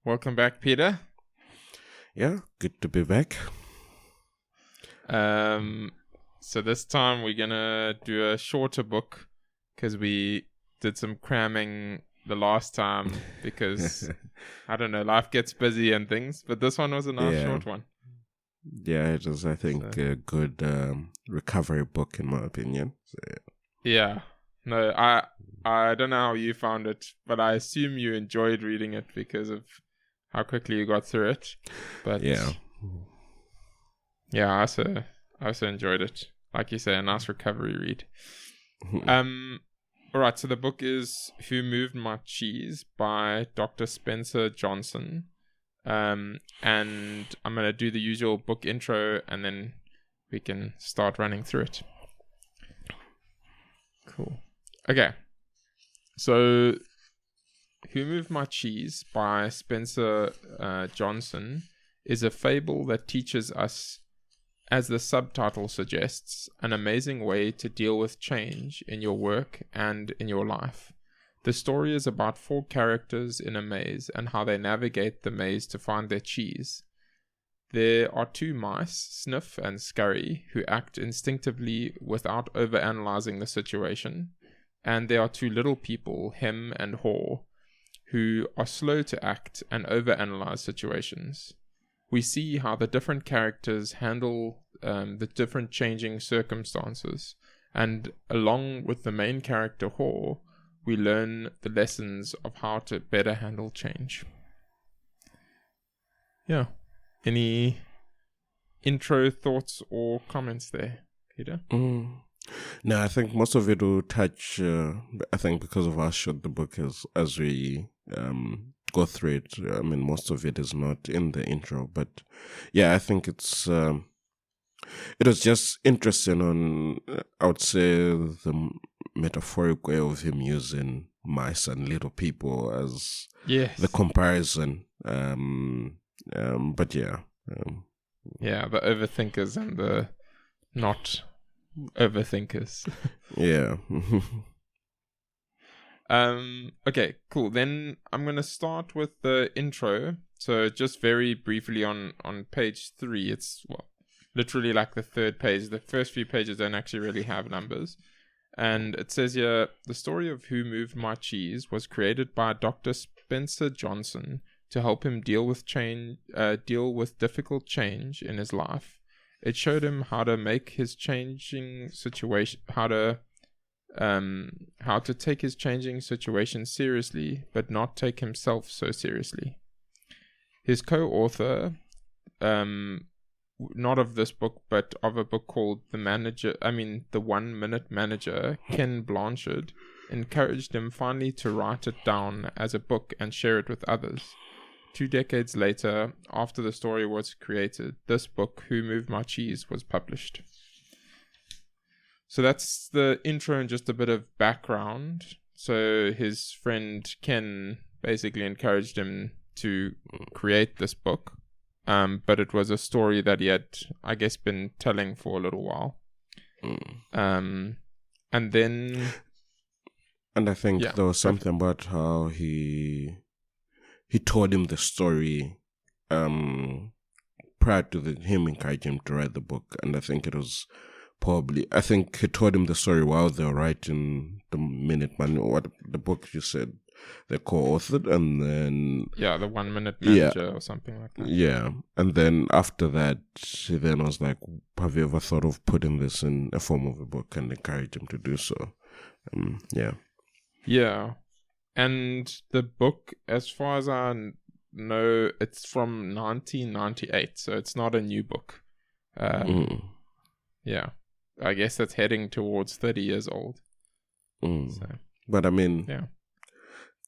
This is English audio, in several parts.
Welcome back, Peter. Yeah, good to be back. So this time we're gonna do a shorter book because we did some cramming the last time because I don't know, life gets busy and things. But this one was a nice short one. Yeah, it was, I think, a good recovery book in my opinion. So, yeah. No, I don't know how you found it, but I assume you enjoyed reading it because of how quickly you got through it. But yeah, I also enjoyed it. Like you say, a nice recovery read. All right, so the book is Who Moved My Cheese by Dr. Spencer Johnson. And I'm going to do the usual book intro and then we can start running through it. Cool. Okay. So Who Moved My Cheese by Spencer Johnson is a fable that teaches us, as the subtitle suggests, an amazing way to deal with change in your work and in your life. The story is about 4 characters in a maze and how they navigate the maze to find their cheese. There are 2 mice, Sniff and Scurry, who act instinctively without overanalyzing the situation. And there are 2 little people, Hem and Haw, who are slow to act and overanalyze situations. We see how the different characters handle the different changing circumstances, and along with the main character Haw, we learn the lessons of how to better handle change. Yeah. Any intro thoughts or comments there, Peter? No, I think most of it will touch, I think because of how short the book is, as we go through it, I mean, most of it is not in the intro, but yeah, I think it was just interesting on, I would say, the metaphoric way of him using mice and little people as the comparison. But yeah. Yeah, the overthinkers and the not overthinkers. Yeah. Okay, cool. Then I'm going to start with the intro. So just very briefly on page 3, it's literally like the 3rd page. The first few pages don't actually really have numbers. And it says here, the story of Who Moved My Cheese was created by Dr. Spencer Johnson to help him deal with difficult change in his life. It showed him how to make his changing situation, how to take his changing situation seriously, but not take himself so seriously. His co-author, not of this book, but of a book called The 1 Minute Manager, Ken Blanchard, encouraged him finally to write it down as a book and share it with others. 2 decades later, after the story was created, this book, Who Moved My Cheese, was published. So that's the intro and just a bit of background. So his friend Ken basically encouraged him to create this book. But it was a story that he had, I guess, been telling for a little while. And then... And I think there was something about how he told him the story prior to him encouraging him to write the book. And I think it was I think he told him the story while they were writing the Minute Man, or what the book you said they co-authored, and then... Yeah, the 1 Minute Manager or something like that. Yeah, and then after that, he then was like, have you ever thought of putting this in a form of a book, and encouraged him to do so. Yeah, and the book, as far as I know, it's from 1998, so it's not a new book. Yeah, I guess that's heading towards 30 years old. So, but I mean,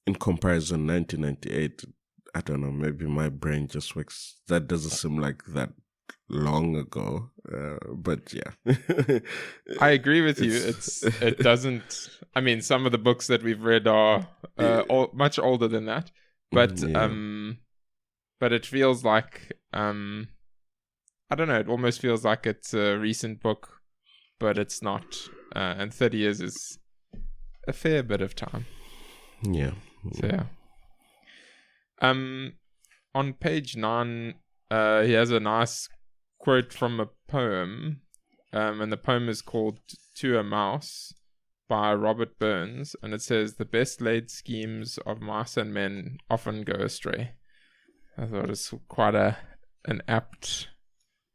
in comparison, 1998, I don't know, maybe my brain just works. That doesn't seem like that long ago, but yeah. I agree with you. It doesn't. I mean, some of the books that we've read are much older than that, but but it feels like I don't know. It almost feels like it's a recent book, but it's not. And 30 years is a fair bit of time. Yeah. So yeah. on page 9, he has a nice quote from a poem, and the poem is called "To a Mouse" by Robert Burns, and it says, "The best laid schemes of mice and men often go astray." I thought it was quite an apt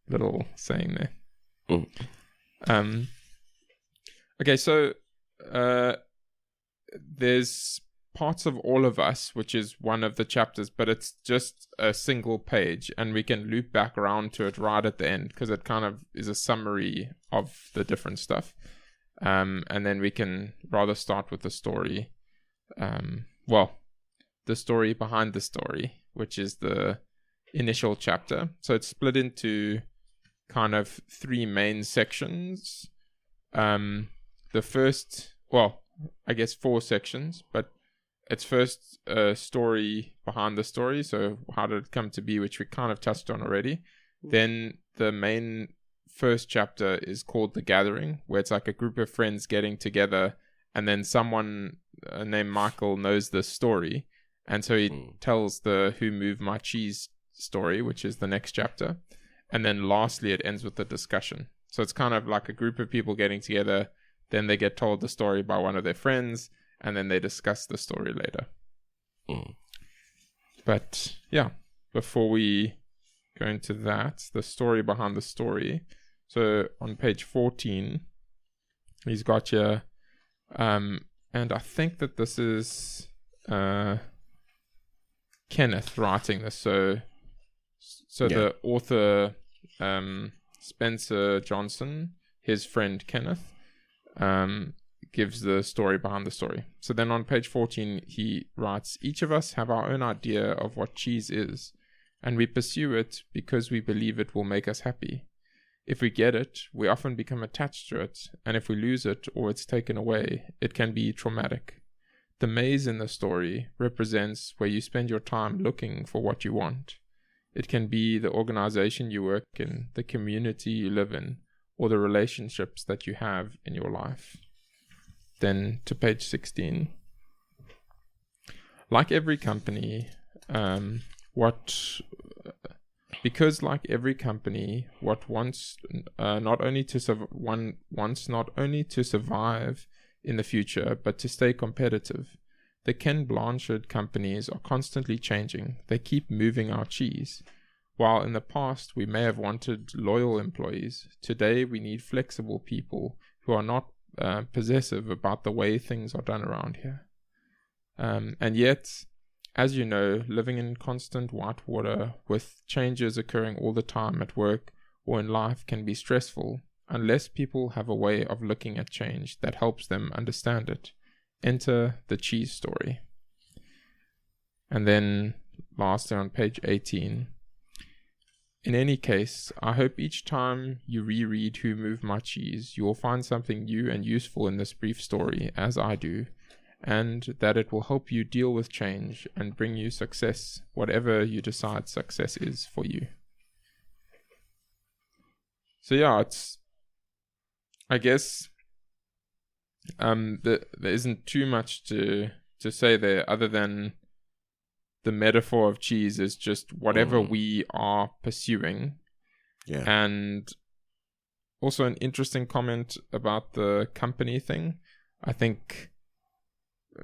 little saying there. Okay, so there's parts of All of Us, which is one of the chapters, but it's just a single page, and we can loop back around to it right at the end because it kind of is a summary of the different stuff. And then we can rather start with the story. The story behind the story, which is the initial chapter. So it's split into kind of 3 main sections. The first, I guess 4 sections, but it's first a story behind the story. So how did it come to be, which we kind of touched on already. Then the main first chapter is called The Gathering, where it's like a group of friends getting together, and then someone named Michael knows this story, and so he tells the "Who Moved My Cheese" story, which is the next chapter, and then lastly it ends with the discussion. So it's kind of like a group of people getting together, then they get told the story by one of their friends, and then they discuss the story later. But yeah, before we go into that, the story behind the story. So on page 14, he's got here, and I think that this is Kenneth writing this. So the author, Spencer Johnson, his friend Kenneth, gives the story behind the story. So then on page 14, he writes, "Each of us have our own idea of what cheese is, and we pursue it because we believe it will make us happy. If we get it, we often become attached to it, and if we lose it or it's taken away, it can be traumatic. The maze in the story represents where you spend your time looking for what you want. It can be the organization you work in, the community you live in, or the relationships that you have in your life." Then to page 16. Like every company, because like every company, what wants not only to survive in the future, but to stay competitive. The Ken Blanchard companies are constantly changing. They keep moving our cheese. While in the past we may have wanted loyal employees, today we need flexible people who are not possessive about the way things are done around here. And yet, as you know, living in constant white water with changes occurring all the time at work or in life can be stressful unless people have a way of looking at change that helps them understand it. Enter the cheese story. And then lastly on page 18. In any case, I hope each time you reread Who Moved My Cheese, you will find something new and useful in this brief story, as I do, and that it will help you deal with change and bring you success, whatever you decide success is for you. So yeah, I guess there isn't too much to say there other than the metaphor of cheese is just whatever we are pursuing. Yeah. And also an interesting comment about the company thing. I think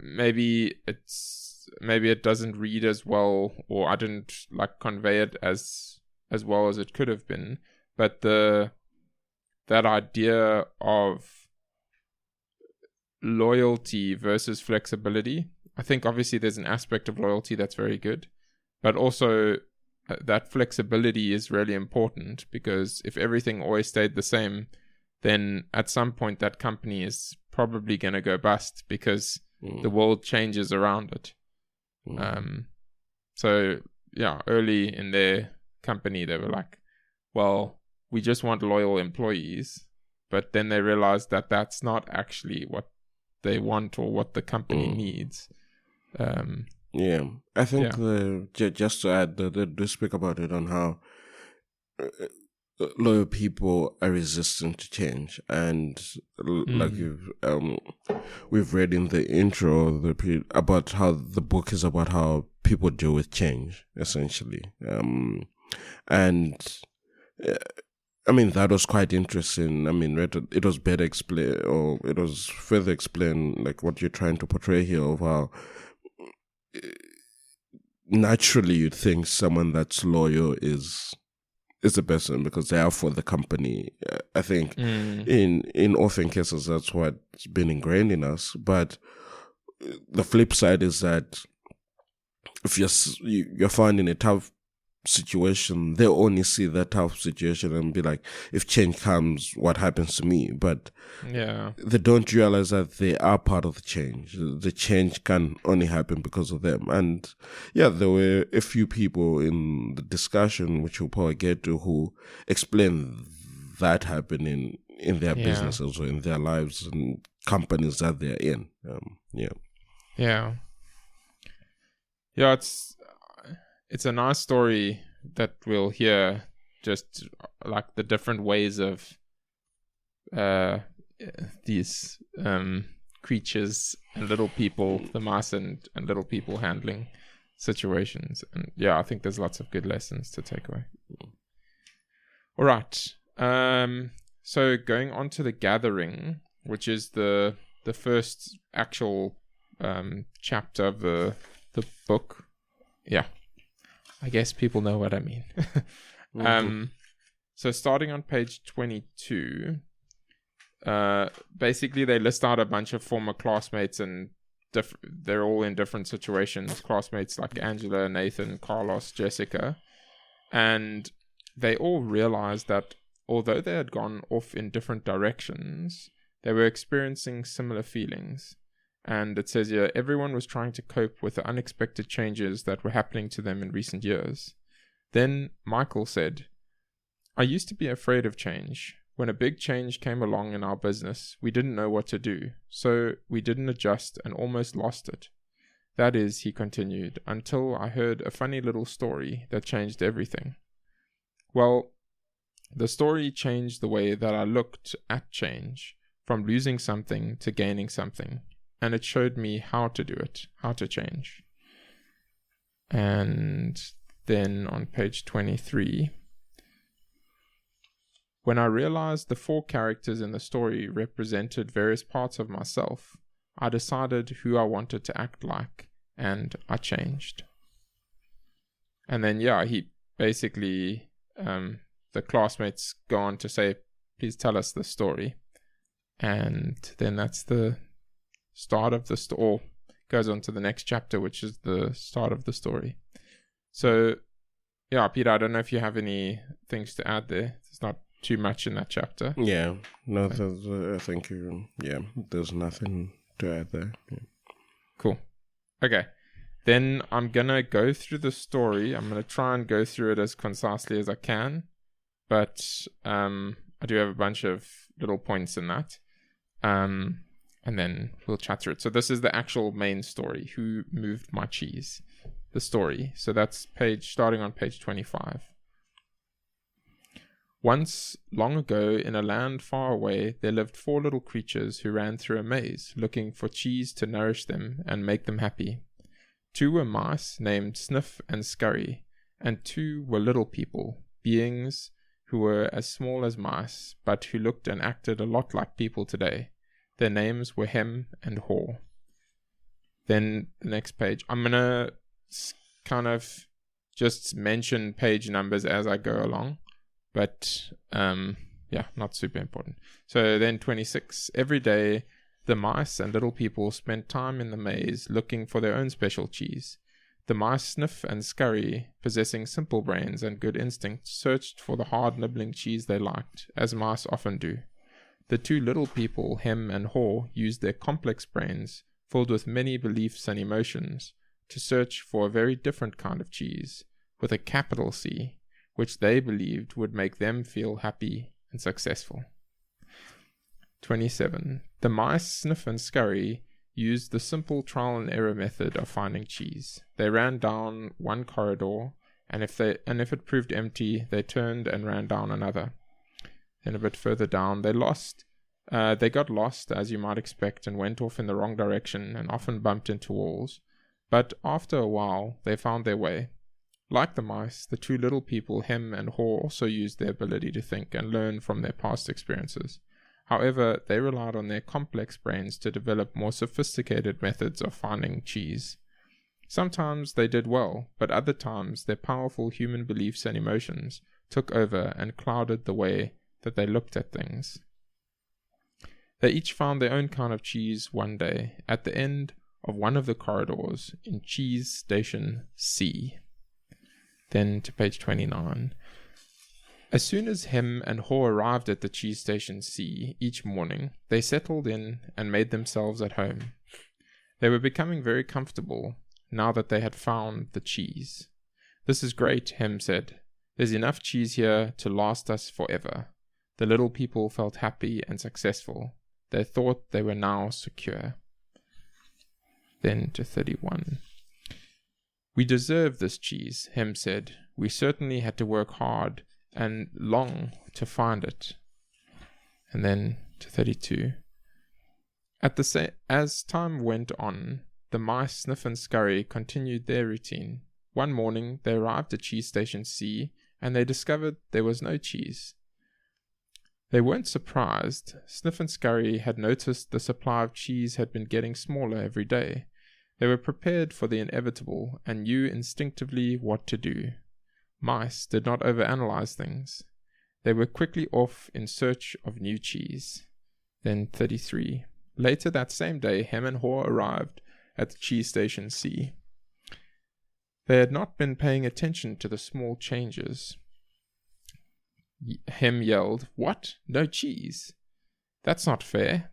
maybe it doesn't read as well, or I didn't convey it as well as it could have been. But that idea of loyalty versus flexibility, I think obviously there's an aspect of loyalty that's very good, but also that flexibility is really important, because if everything always stayed the same, then at some point that company is probably going to go bust because the world changes around it. So yeah, early in their company they were like, well, we just want loyal employees, but then they realized that that's not actually what they want or what the company needs. I think just to add, they do speak about it on how loyal people are resistant to change, and like we've read in the intro about how the book is about how people deal with change, essentially. And I mean, that was quite interesting. I mean, it was better explained, or it was further explained, like what you're trying to portray here of how naturally you'd think someone that's loyal is a person because they are for the company. I think in often cases that's what's been ingrained in us. But the flip side is that if you're found in a tough situation, they only see that tough situation and be like, if change comes, what happens to me? But they don't realize that they are part of the change. The change can only happen because of them. And there were a few people in the discussion, which we'll probably get to, who explain that happening in their businesses or in their lives and companies that they're in. It's a nice story that we'll hear, just like the different ways of these creatures and little people, the mice and little people handling situations. And I think there's lots of good lessons to take away. All right. So going on to The Gathering, which is the first actual chapter of the book. I guess people know what I mean. So starting on page 22, basically they list out a bunch of former classmates, and they're all in different situations. Classmates like Angela, Nathan, Carlos, Jessica. And they all realized that although they had gone off in different directions, they were experiencing similar feelings. And it says here, everyone was trying to cope with the unexpected changes that were happening to them in recent years. Then Michael said, I used to be afraid of change. When a big change came along in our business, we didn't know what to do, so we didn't adjust and almost lost it. That is, he continued, until I heard a funny little story that changed everything. Well, the story changed the way that I looked at change, from losing something to gaining something. And it showed me how to do it, how to change. And then on page 23, when I realized the 4 characters in the story represented various parts of myself, I decided who I wanted to act like, and I changed. And then, he basically, the classmates go on to say, please tell us the story. And then that's the start of the story, goes on to the next chapter, which is the start of the story. So, Peter, I don't know if you have any things to add there. There's not too much in that chapter. No, I think there's nothing to add there. Cool. Okay. Then I'm going to go through the story. I'm going to try and go through it as concisely as I can. But I do have a bunch of little points in that. And then we'll chat through it. So this is the actual main story. Who moved my cheese? The story. So that's starting on page 25. Once, long ago, in a land far away, there lived 4 little creatures who ran through a maze, looking for cheese to nourish them and make them happy. 2 were mice named Sniff and Scurry, and 2 were little people, beings who were as small as mice, but who looked and acted a lot like people today. Their names were Hem and Haw. Then the next page. I'm going to kind of just mention page numbers as I go along. But, not super important. So then 26. Every day, the mice and little people spent time in the maze looking for their own special cheese. The mice Sniff and Scurry, possessing simple brains and good instincts, searched for the hard nibbling cheese they liked, as mice often do. The 2 little people, Hem and Haw, used their complex brains, filled with many beliefs and emotions, to search for a very different kind of cheese, with a capital C, which they believed would make them feel happy and successful. 27. The mice Sniff and Scurry used the simple trial and error method of finding cheese. They ran down one corridor, and if it proved empty, they turned and ran down another. Then a bit further down, they got lost, as you might expect, and went off in the wrong direction and often bumped into walls. But after a while, they found their way. Like the mice, the two little people, Hem and Haw, also used their ability to think and learn from their past experiences. However, they relied on their complex brains to develop more sophisticated methods of finding cheese. Sometimes they did well, but other times their powerful human beliefs and emotions took over and clouded the way that they looked at things. They each found their own kind of cheese one day at the end of one of the corridors in Cheese Station C. Then to page 29. As soon as Hem and Haw arrived at the Cheese Station C each morning, they settled in and made themselves at home. They were becoming very comfortable now that they had found the cheese. "This is great," Hem said. "There's enough cheese here to last us forever." The little people felt happy and successful. They thought they were now secure. Then to 31. "We deserve this cheese," Hem said. "We certainly had to work hard and long to find it." And then to 32. As time went on, the mice Sniff and Scurry continued their routine. One morning, they arrived at Cheese Station C, and they discovered there was no cheese. They weren't surprised. Sniff and Scurry had noticed the supply of cheese had been getting smaller every day. They were prepared for the inevitable and knew instinctively what to do. Mice did not overanalyze things. They were quickly off in search of new cheese. Then 33. Later that same day, Hem and Haw arrived at the Cheese Station C. They had not been paying attention to the small changes. Hem yelled, "What? No cheese? That's not fair."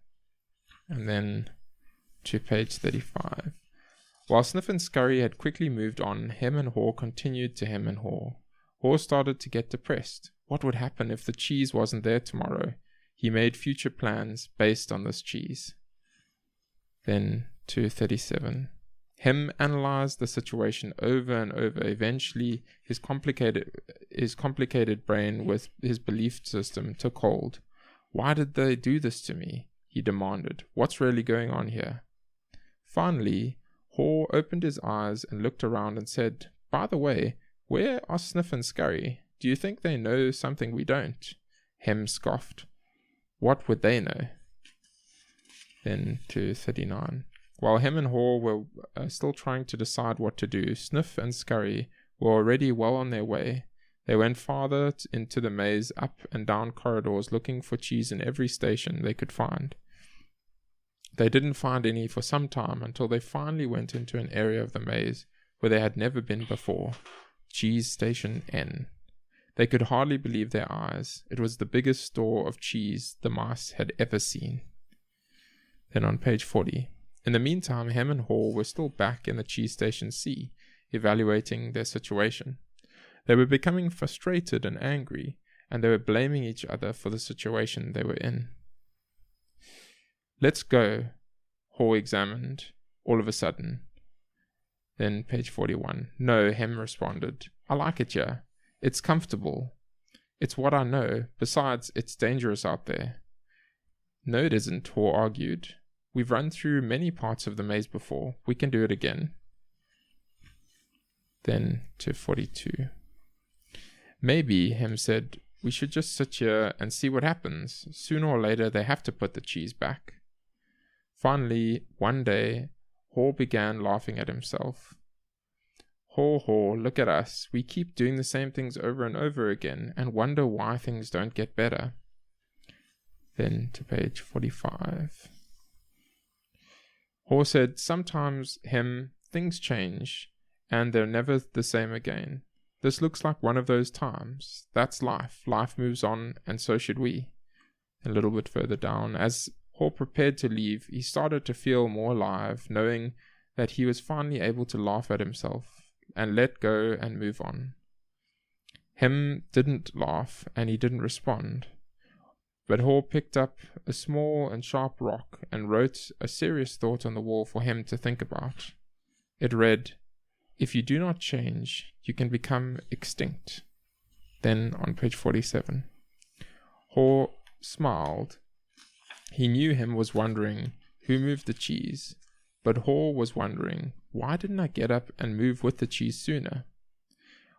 And then to page 35. While Sniff and Scurry had quickly moved on, Hem and Haw continued to Hem and Haw. Haw started to get depressed. What would happen if the cheese wasn't there tomorrow? He made future plans based on this cheese. Then to 37. Hem analyzed the situation over and over. Eventually, his complicated brain with his belief system took hold. "Why did they do this to me?" he demanded. "What's really going on here?" Finally, Haw opened his eyes and looked around and said, "By the way, where are Sniff and Scurry? Do you think they know something we don't?" Hem scoffed. "What would they know?" Then to 39. While Hem and Haw were still trying to decide what to do, Sniff and Scurry were already well on their way. They went farther into the maze, up and down corridors, looking for cheese in every station they could find. They didn't find any for some time until they finally went into an area of the maze where they had never been before. Cheese Station N. They could hardly believe their eyes. It was the biggest store of cheese the mice had ever seen. Then on page 40. In the meantime, Hem and Haw were still back in the Cheese Station C, evaluating their situation. They were becoming frustrated and angry, and they were blaming each other for the situation they were in. "Let's go," Haw examined, all of a sudden. Then page 41. "No," Hem responded. "I like it here. It's comfortable. It's what I know. Besides, it's dangerous out there." "No, it isn't," Haw argued. "We've run through many parts of the maze before. We can do it again." Then to 42. "Maybe," Hem said, "we should just sit here and see what happens. Sooner or later they have to put the cheese back." Finally, one day, Haw began laughing at himself. Haw, look at us. We keep doing the same things over and over again and wonder why things don't get better." Then to page 45. Haw said, "Sometimes, Hem, things change, and they're never the same again. This looks like one of those times. That's life. Life moves on, and so should we." A little bit further down, as Haw prepared to leave, he started to feel more alive, knowing that he was finally able to laugh at himself and let go and move on. Hem didn't laugh, and he didn't respond. But Haw picked up a small and sharp rock and wrote a serious thought on the wall for Hem to think about. It read, "If you do not change, you can become extinct." Then on page 47. Haw smiled. He knew Hem was wondering who moved the cheese, but Haw was wondering Why didn't I get up and move with the cheese sooner?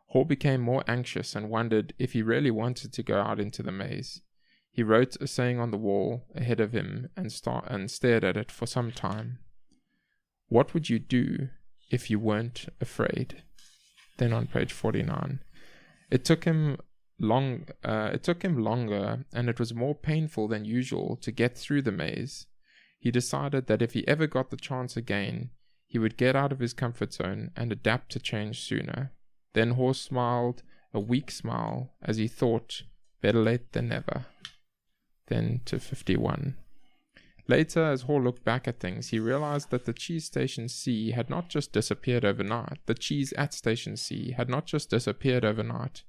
Hall became more anxious and wondered if he really wanted to go out into the maze. He wrote a saying on the wall ahead of him and stared at it for some time. What would you do if you weren't afraid? Then on page 49. It took him longer, and it was more painful than usual to get through the maze. He decided that if he ever got the chance again, he would get out of his comfort zone and adapt to change sooner. Then Hall smiled a weak smile as he thought, better late than never. Then to 51. Later, as Hall looked back at things, he realized that the cheese station C had not just disappeared overnight. The cheese at station C had not just disappeared overnight,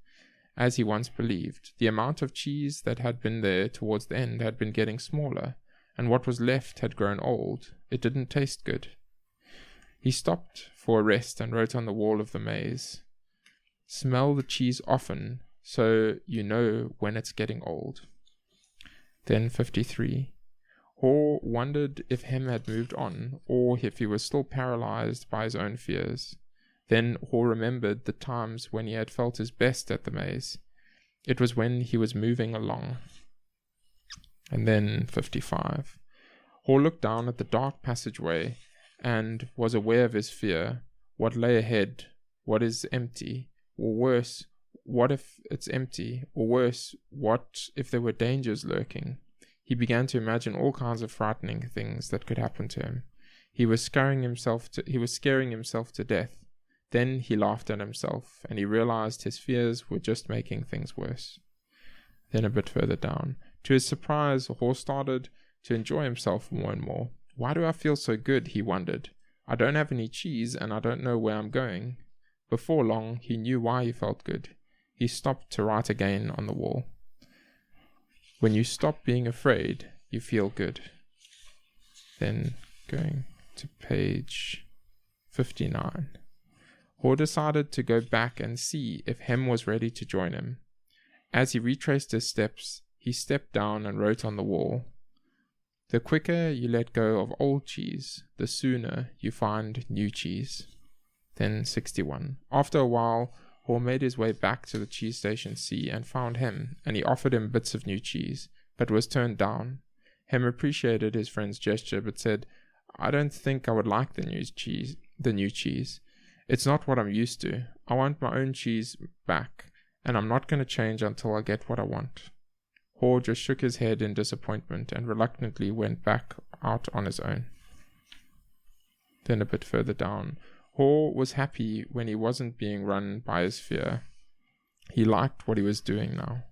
as he once believed. The amount of cheese that had been there towards the end had been getting smaller, and what was left had grown old. It didn't taste good. He stopped for a rest and wrote on the wall of the maze, "Smell the cheese often, so you know when it's getting old." Then 53. Hall wondered if Hem had moved on, or if he was still paralyzed by his own fears. Then Hall remembered the times when he had felt his best at the maze. It was when he was moving along. And then 55. Hall looked down at the dark passageway and was aware of his fear. What lay ahead? What is empty? Or worse, what if it's empty? Or worse, what if there were dangers lurking? He began to imagine all kinds of frightening things that could happen to him. He was scaring himself to death. Then he laughed at himself, and he realized his fears were just making things worse. Then a bit further down. To his surprise, Hall started to enjoy himself more and more. Why do I feel so good? He wondered. I don't have any cheese, and I don't know where I'm going. Before long, he knew why he felt good. He stopped to write again on the wall. When you stop being afraid, you feel good. Then going to page 59. Hall decided to go back and see if Hem was ready to join him. As he retraced his steps, he stepped down and wrote on the wall, "The quicker you let go of old cheese, the sooner you find new cheese." Then 61. After a while, Hall made his way back to the cheese station C and found Hem, and he offered him bits of new cheese, but was turned down. Hem appreciated his friend's gesture, but said, "I don't think I would like the new cheese. It's not what I'm used to. I want my own cheese back, and I'm not going to change until I get what I want." Hall just shook his head in disappointment and reluctantly went back out on his own. Then a bit further down. Hall was happy when he wasn't being run by his fear. He liked what he was doing now.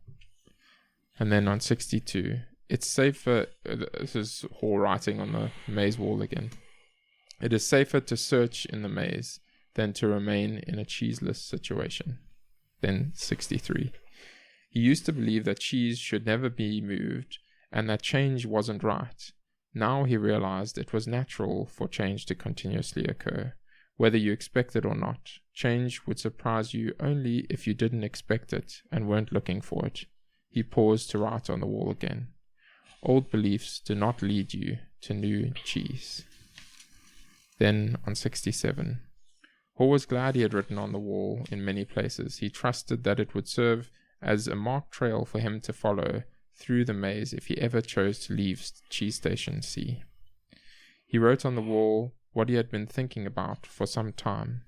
And then on 62, it's safer, this is Hall writing on the maze wall again. "It is safer to search in the maze than to remain in a cheeseless situation." Then 63. He used to believe that cheese should never be moved and that change wasn't right. Now he realized it was natural for change to continuously occur. Whether you expect it or not, change would surprise you only if you didn't expect it and weren't looking for it. He paused to write on the wall again. "Old beliefs do not lead you to new cheese." Then on 67. Hall was glad he had written on the wall in many places. He trusted that it would serve as a marked trail for him to follow through the maze if he ever chose to leave cheese station C. He wrote on the wall what he had been thinking about for some time.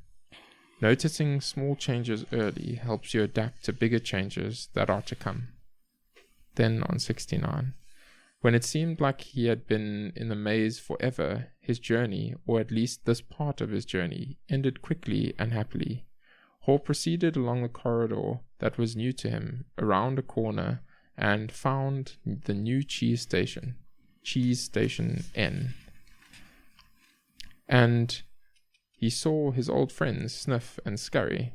Noticing small changes early helps you adapt to bigger changes that are to come. Then on 69. When it seemed like he had been in the maze forever, his journey, or at least this part of his journey, ended quickly and happily. Hall proceeded along the corridor that was new to him, around a corner, and found the new cheese station N. And he saw his old friends Sniff and Scurry.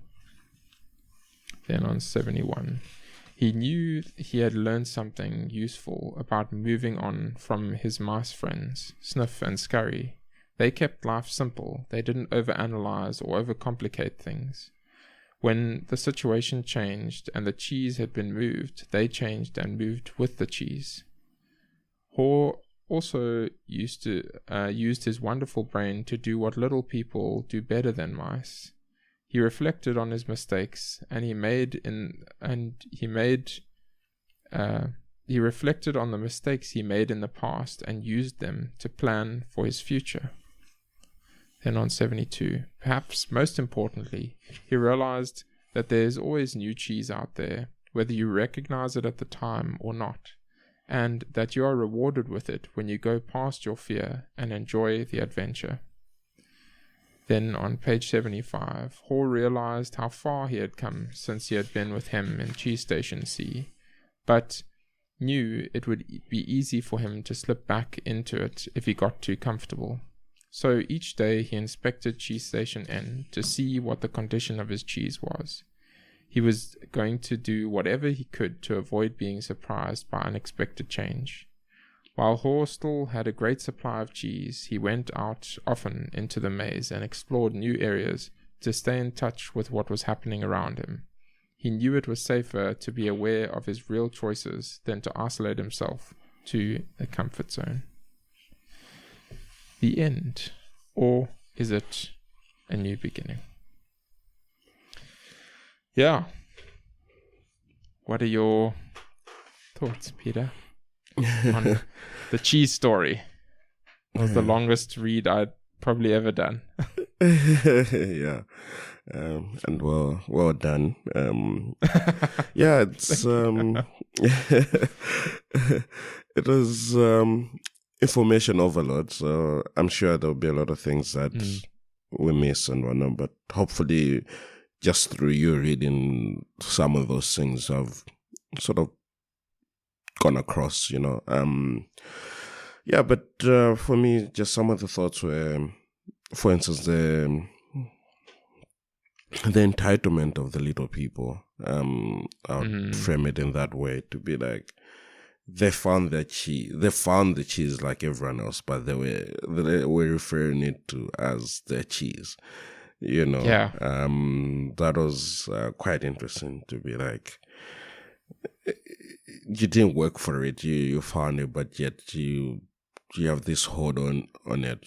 Then on 71. He knew he had learned something useful about moving on from his mice friends, Sniff and Scurry. They kept life simple. They didn't overanalyze or overcomplicate things. When the situation changed and the cheese had been moved, they changed and moved with the cheese. Hall also used his wonderful brain to do what little people do better than mice. He reflected on his mistakes, and he reflected on the mistakes he made in the past and used them to plan for his future. Then on 72, perhaps most importantly, he realized that there is always new cheese out there, whether you recognize it at the time or not, and that you are rewarded with it when you go past your fear and enjoy the adventure. Then on page 75, Hall realized how far he had come since he had been with him in Cheese Station C, but knew it would be easy for him to slip back into it if he got too comfortable. So each day he inspected Cheese Station N to see what the condition of his cheese was. He was going to do whatever he could to avoid being surprised by unexpected change. While Hall still had a great supply of cheese, he went out often into the maze and explored new areas to stay in touch with what was happening around him. He knew it was safer to be aware of his real choices than to isolate himself to a comfort zone. The end. Or is it a new beginning? Yeah. What are your thoughts, Peter, on the cheese story? It was the longest read I'd probably ever done. Yeah. And well done. Yeah, it's it was information overload, so I'm sure there'll be a lot of things that we miss and whatnot, but hopefully just through you reading some of those things I've sort of gone across, yeah, but for me, just some of the thoughts were, for instance, the entitlement of the little people. I'll frame it in that way, to be like, they found the cheese like everyone else, but they were referring it to as their cheese. Yeah. That was quite interesting, to be like, you didn't work for it, you found it, but yet you have this hold on it,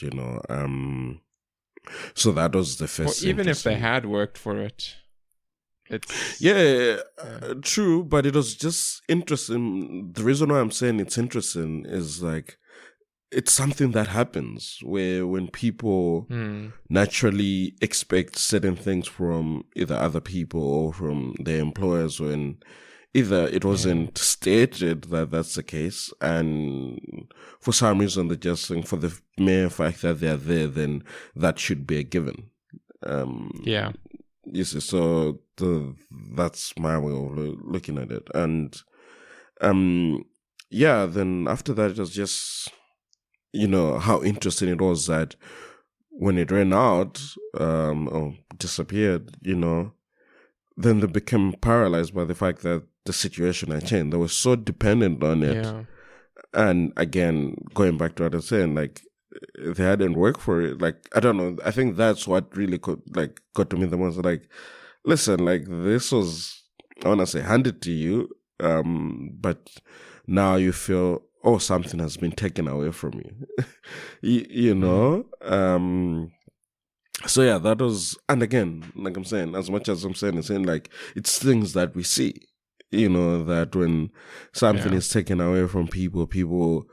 so that was the first thing. Even if they had worked for it, it's true, but it was just interesting. The reason why I'm saying it's interesting is like, it's something that happens where when people naturally expect certain things from either other people or from their employers, when either it wasn't stated that that's the case, and for some reason they just think for the mere fact that they're there, then that should be a given. You see, so that's my way of looking at it. And then after that, it was just, how interesting it was that when it ran out or disappeared, then they became paralyzed by the fact that the situation had changed. They were so dependent on it. Yeah. And again, going back to what I was saying, like, they hadn't worked for it. Like, I don't know. I think that's what really got to me the most. Like, listen, like, this was, I want to say, handed to you, but now you feel, oh, something has been taken away from you. you know? So yeah, that was, and again, like I'm saying, as much as I'm saying, like, it's things that we see, that when something is taken away from people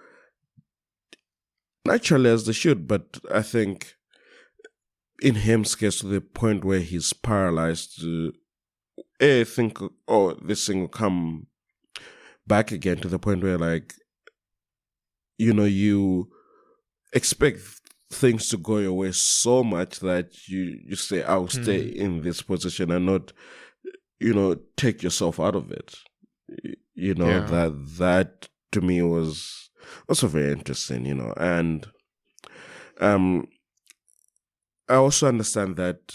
naturally, as they should, but I think in him's case, to the point where he's paralyzed, think, oh, this thing will come back again, to the point where, like, you expect things to go your way so much that you say, I'll stay in this position and not, take yourself out of it. That to me was also very interesting, and I also understand that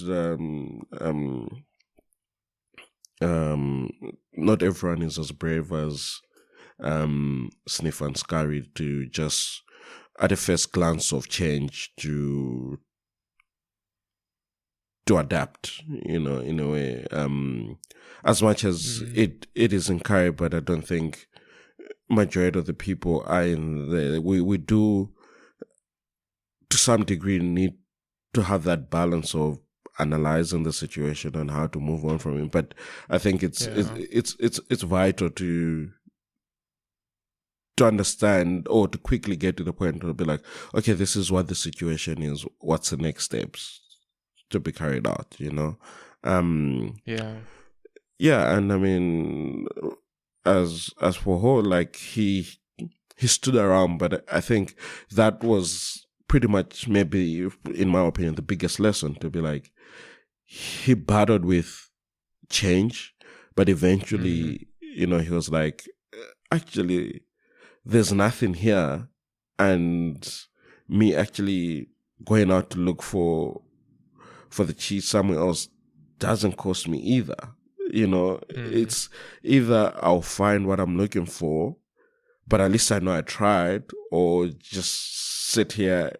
not everyone is as brave as Sniff and Scurry to just, at the first glance of change, to adapt, in a way. As much as it is encouraged, but I don't think majority of the people are in there. We do, to some degree, need to have that balance of analyzing the situation and how to move on from it. But I think it's vital to understand, or to quickly get to the point to be like, okay, this is what the situation is. What's the next steps to be carried out? Yeah, and I mean, as for Ho, like he stood around, but I think that was pretty much, maybe in my opinion, the biggest lesson, to be like, he battled with change, but eventually, he was like, actually, there's nothing here, and me actually going out to look for the cheese somewhere else doesn't cost me either. It's either I'll find what I'm looking for, but at least I know I tried, or just sit here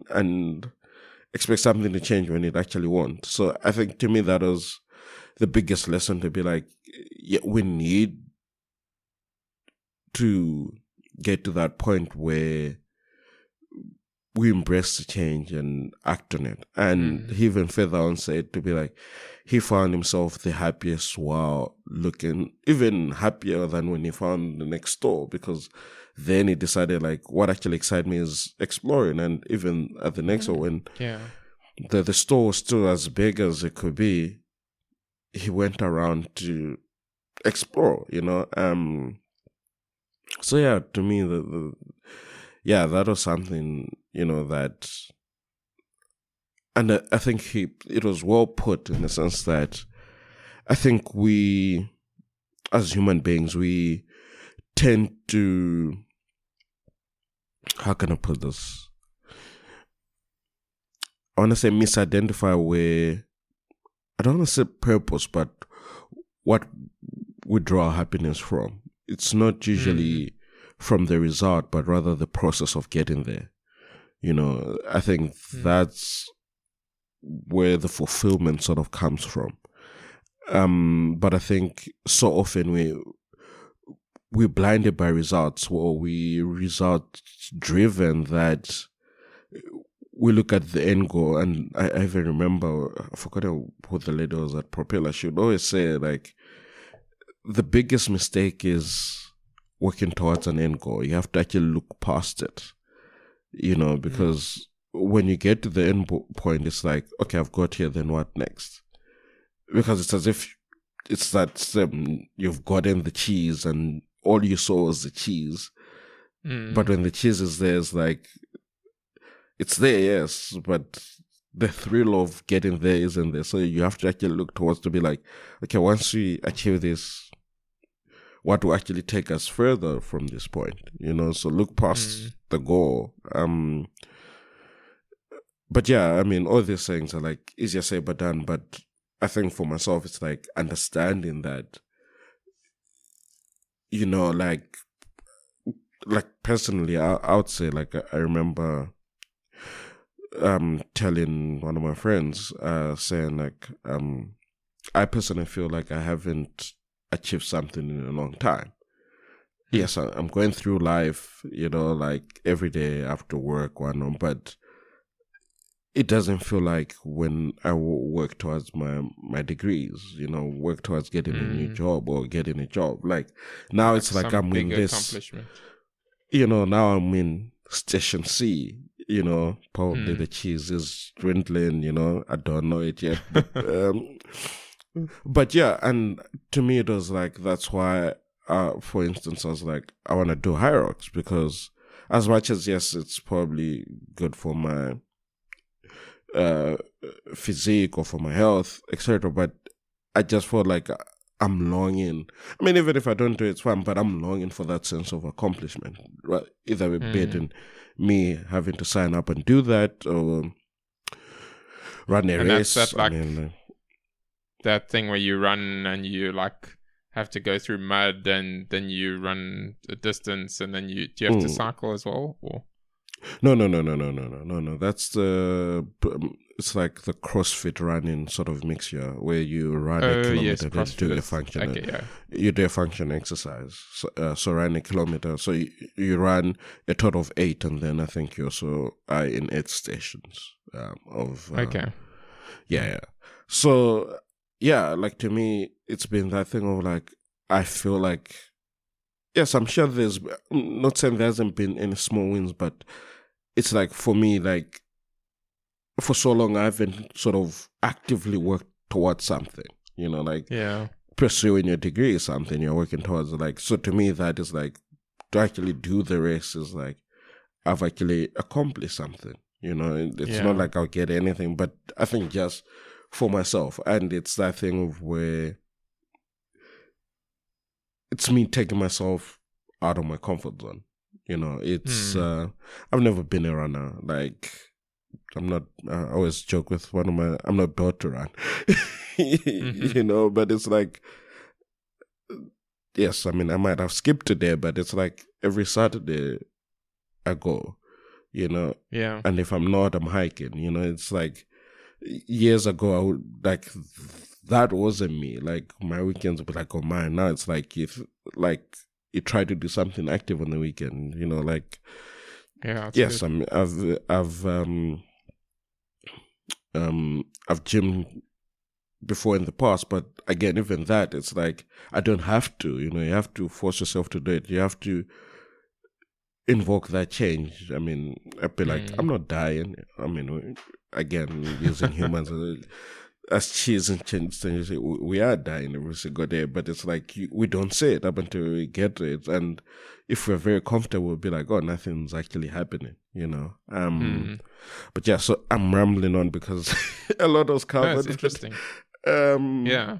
and expect something to change when it actually won't. So I think, to me, that was the biggest lesson, to be like, yeah, we need to get to that point where we embrace the change and act on it. And he even further on said, to be like, he found himself the happiest while looking, even happier than when he found the next store, because then he decided, like, what actually excited me is exploring. And even at the next one, when the store was still as big as it could be, he went around to explore, So yeah, to me, that was something, that, and I think it was well put, in the sense that I think we, as human beings, we tend to, how can I put this? I want to say misidentify where, I don't want to say purpose, but what we draw happiness from. It's not usually from the result, but rather the process of getting there. I think that's where the fulfillment sort of comes from. But I think so often we're blinded by results, or we result driven, that we look at the end goal. And I even remember, I forgot who the lady was at Propeller. She would always say, like, the biggest mistake is working towards an end goal. You have to actually look past it, because when you get to the end point, it's like, okay, I've got here, then what next? Because it's as if it's that you've gotten the cheese and all you saw was the cheese. But when the cheese is there, it's like, it's there, yes, but the thrill of getting there isn't there. So you have to actually look towards, to be like, okay, once we achieve this, what will actually take us further from this point, so look past the goal. But yeah, I mean, all these things are like easier said but done. But I think for myself, it's like understanding that, like personally, I would say, like, I remember telling one of my friends, saying, like, I personally feel like I haven't achieved something in a long time. Yes, I'm going through life, like every day after work, whatnot, but it doesn't feel like when I work towards my degrees, work towards getting a new job or getting a job. Like, now it's like I'm in this, now I'm in station C, probably the cheese is dwindling, I don't know it yet. But yeah, and to me it was like, that's why, for instance, I was like, I want to do High Rocks, because as much as, yes, it's probably good for my physique or for my health, etc., but I just felt like I'm longing. I mean, even if I don't do it, it's fine, but I'm longing for that sense of accomplishment, right? Either a bit in me having to sign up and do that, or run a race. That's that, like, that thing where you run and you, like, have to go through mud, and then you run a distance, and then do you have to cycle as well? Or? No. That's it's like the CrossFit running sort of mixture where you run a kilometer, yes, then CrossFit do a is- function. okay, yeah. You do a function exercise. So run a kilometer. So you run a total of 8, and then I think you also are in 8 stations of. Okay. Yeah. So yeah, like to me, it's been that thing of like I feel like. Yes, I'm sure I'm not saying there hasn't been any small wins, but it's like for me, like for so long, I haven't sort of actively worked towards something, like Yeah. pursuing your degree is something you're working towards. Like, so to me, that is like to actually do the race is like I've actually accomplished something, it's not like I'll get anything, but I think just for myself. And it's that thing of where it's me taking myself out of my comfort zone. It's I've never been a runner. Like I'm not. I always joke with I'm not built to run. But it's like, yes, I mean, I might have skipped today, but it's like every Saturday I go. Yeah. And if I'm not, I'm hiking. It's like years ago I would like. That wasn't me. Like my weekends would be like, oh man. Now it's like if you try to do something active on the weekend. Like Yeah. yes, Good. I mean I've gymmed before in the past, but again, even that, it's like I don't have to. You have to force yourself to do it. You have to invoke that change. I mean, I'd be like, I'm not dying. I mean, again, using humans as cheese and change, we are dying every single day, but it's like we don't say it up until we get to it, and if we're very comfortable, we'll be like, oh, nothing's actually happening, But yeah, so I'm rambling on because a lot was covered. That's interesting. Yeah.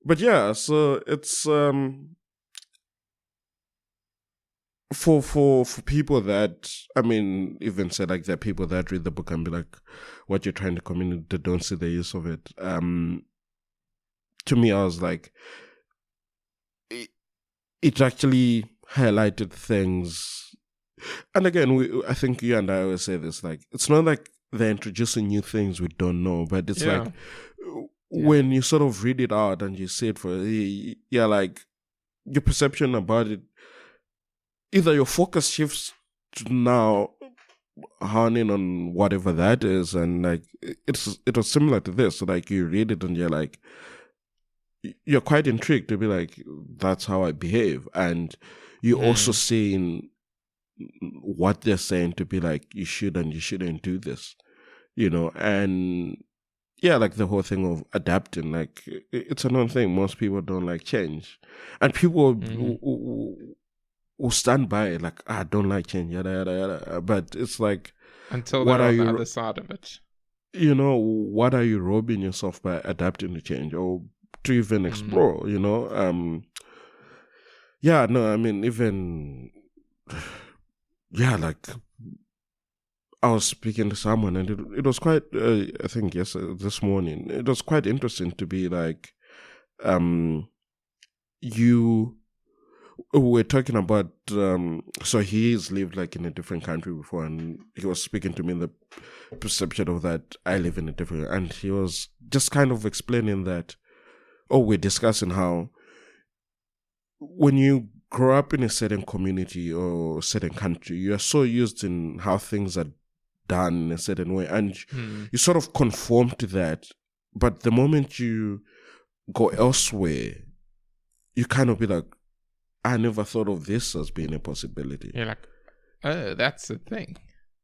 But yeah, so it's for people that, I mean, even said like there are people that read the book and be like, what you're trying to communicate, they don't see the use of it. To me, I was like, it actually highlighted things. And again, I think you and I always say this, like, it's not like they're introducing new things we don't know, but it's like when you sort of read it out and you see it like your perception about it, either your focus shifts to now honing on whatever that is, and like it was similar to this. So like you read it and you're quite intrigued to be like, that's how I behave, and you also seeing what they're saying to be like, you should and you shouldn't do this, and yeah, like the whole thing of adapting, like it's another thing. Most people don't like change, and people will stand by it, like, I don't like change, yada yada yada. But it's like, until they're on the other side of it. What are you robbing yourself by adapting to change or to even explore? Yeah, no, I mean, even like I was speaking to someone and it was quite, I think this morning, it was quite interesting to be like, we're talking about, so he's lived like in a different country before, and he was speaking to me in the perception of that I live in a different, and he was just kind of explaining that, we're discussing how when you grow up in a certain community or certain country, you are so used in how things are done in a certain way, and you sort of conform to that. But the moment you go elsewhere, you kind of be like, I never thought of this as being a possibility. You're like, oh, that's the thing.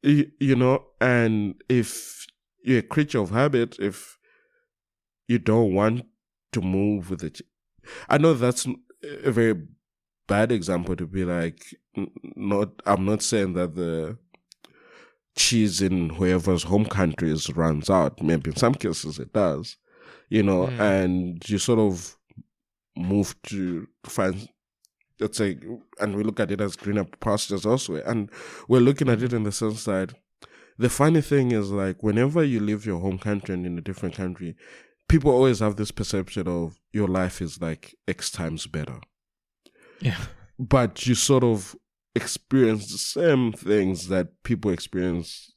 And if you're a creature of habit, if you don't want to move with it, I know that's a very bad example to be like, I'm not saying that the cheese in whoever's home countries runs out. Maybe in some cases it does, and you sort of move to find, let's say, and we look at it as greener pastures elsewhere. And we're looking at it in the sense that the funny thing is, like, whenever you leave your home country and in a different country, people always have this perception of your life is like X times better. Yeah. But you sort of experience the same things that people experience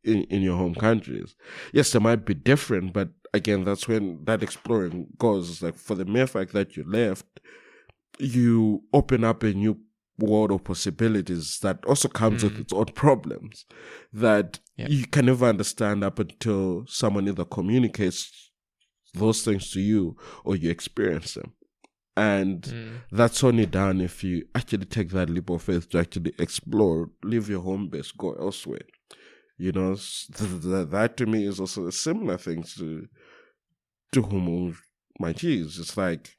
in your home countries. Yes, they might be different, but again, that's when that exploring goes. It's like, for the mere fact that you left, you open up a new world of possibilities that also comes with its own problems that you can never understand up until someone either communicates those things to you or you experience them. And that's only done if you actually take that leap of faith to actually explore, leave your home base, go elsewhere. You know, that to me is also a similar thing to Who Moved My Cheese. It's like,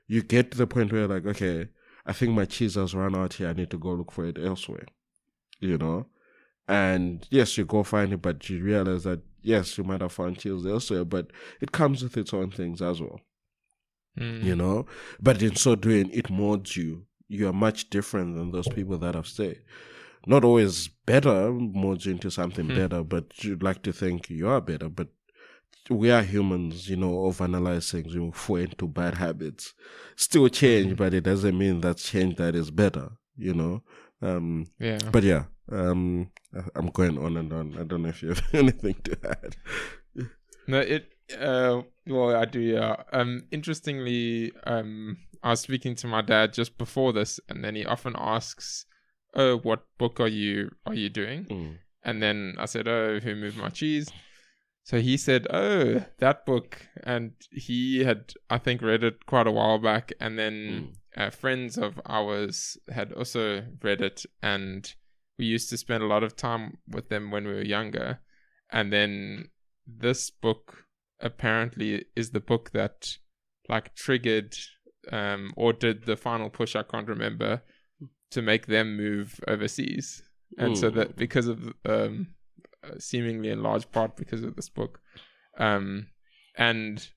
you get to the point where, like, okay, I think my cheese has run out here. I need to go look for it elsewhere, you know? And yes, you go find it, but you realize that, yes, you might have found cheese elsewhere, but it comes with its own things as well, you know? But in so doing, it molds you. You are much different than those people that have stayed. Not always better, molds you into something better, but you'd like to think you are better, but we are humans, you know, overanalyze things, we fall into bad habits. Still change, but it doesn't mean that change that is better, you know. But yeah, I'm going on and on. I don't know if you have anything to add. No, well, I do, yeah. Interestingly, I was speaking to my dad just before this, and then he often asks, "Oh, what book are you doing?" And then I said, "Oh, Who Moved My Cheese?" So he said, "Oh, that book," and he had, I think, read it quite a while back, and then friends of ours had also read it, and we used to spend a lot of time with them when we were younger. And then this book apparently is the book that, like, triggered or did the final push, I can't remember, to make them move overseas. And so that, because of seemingly in large part because of this book, and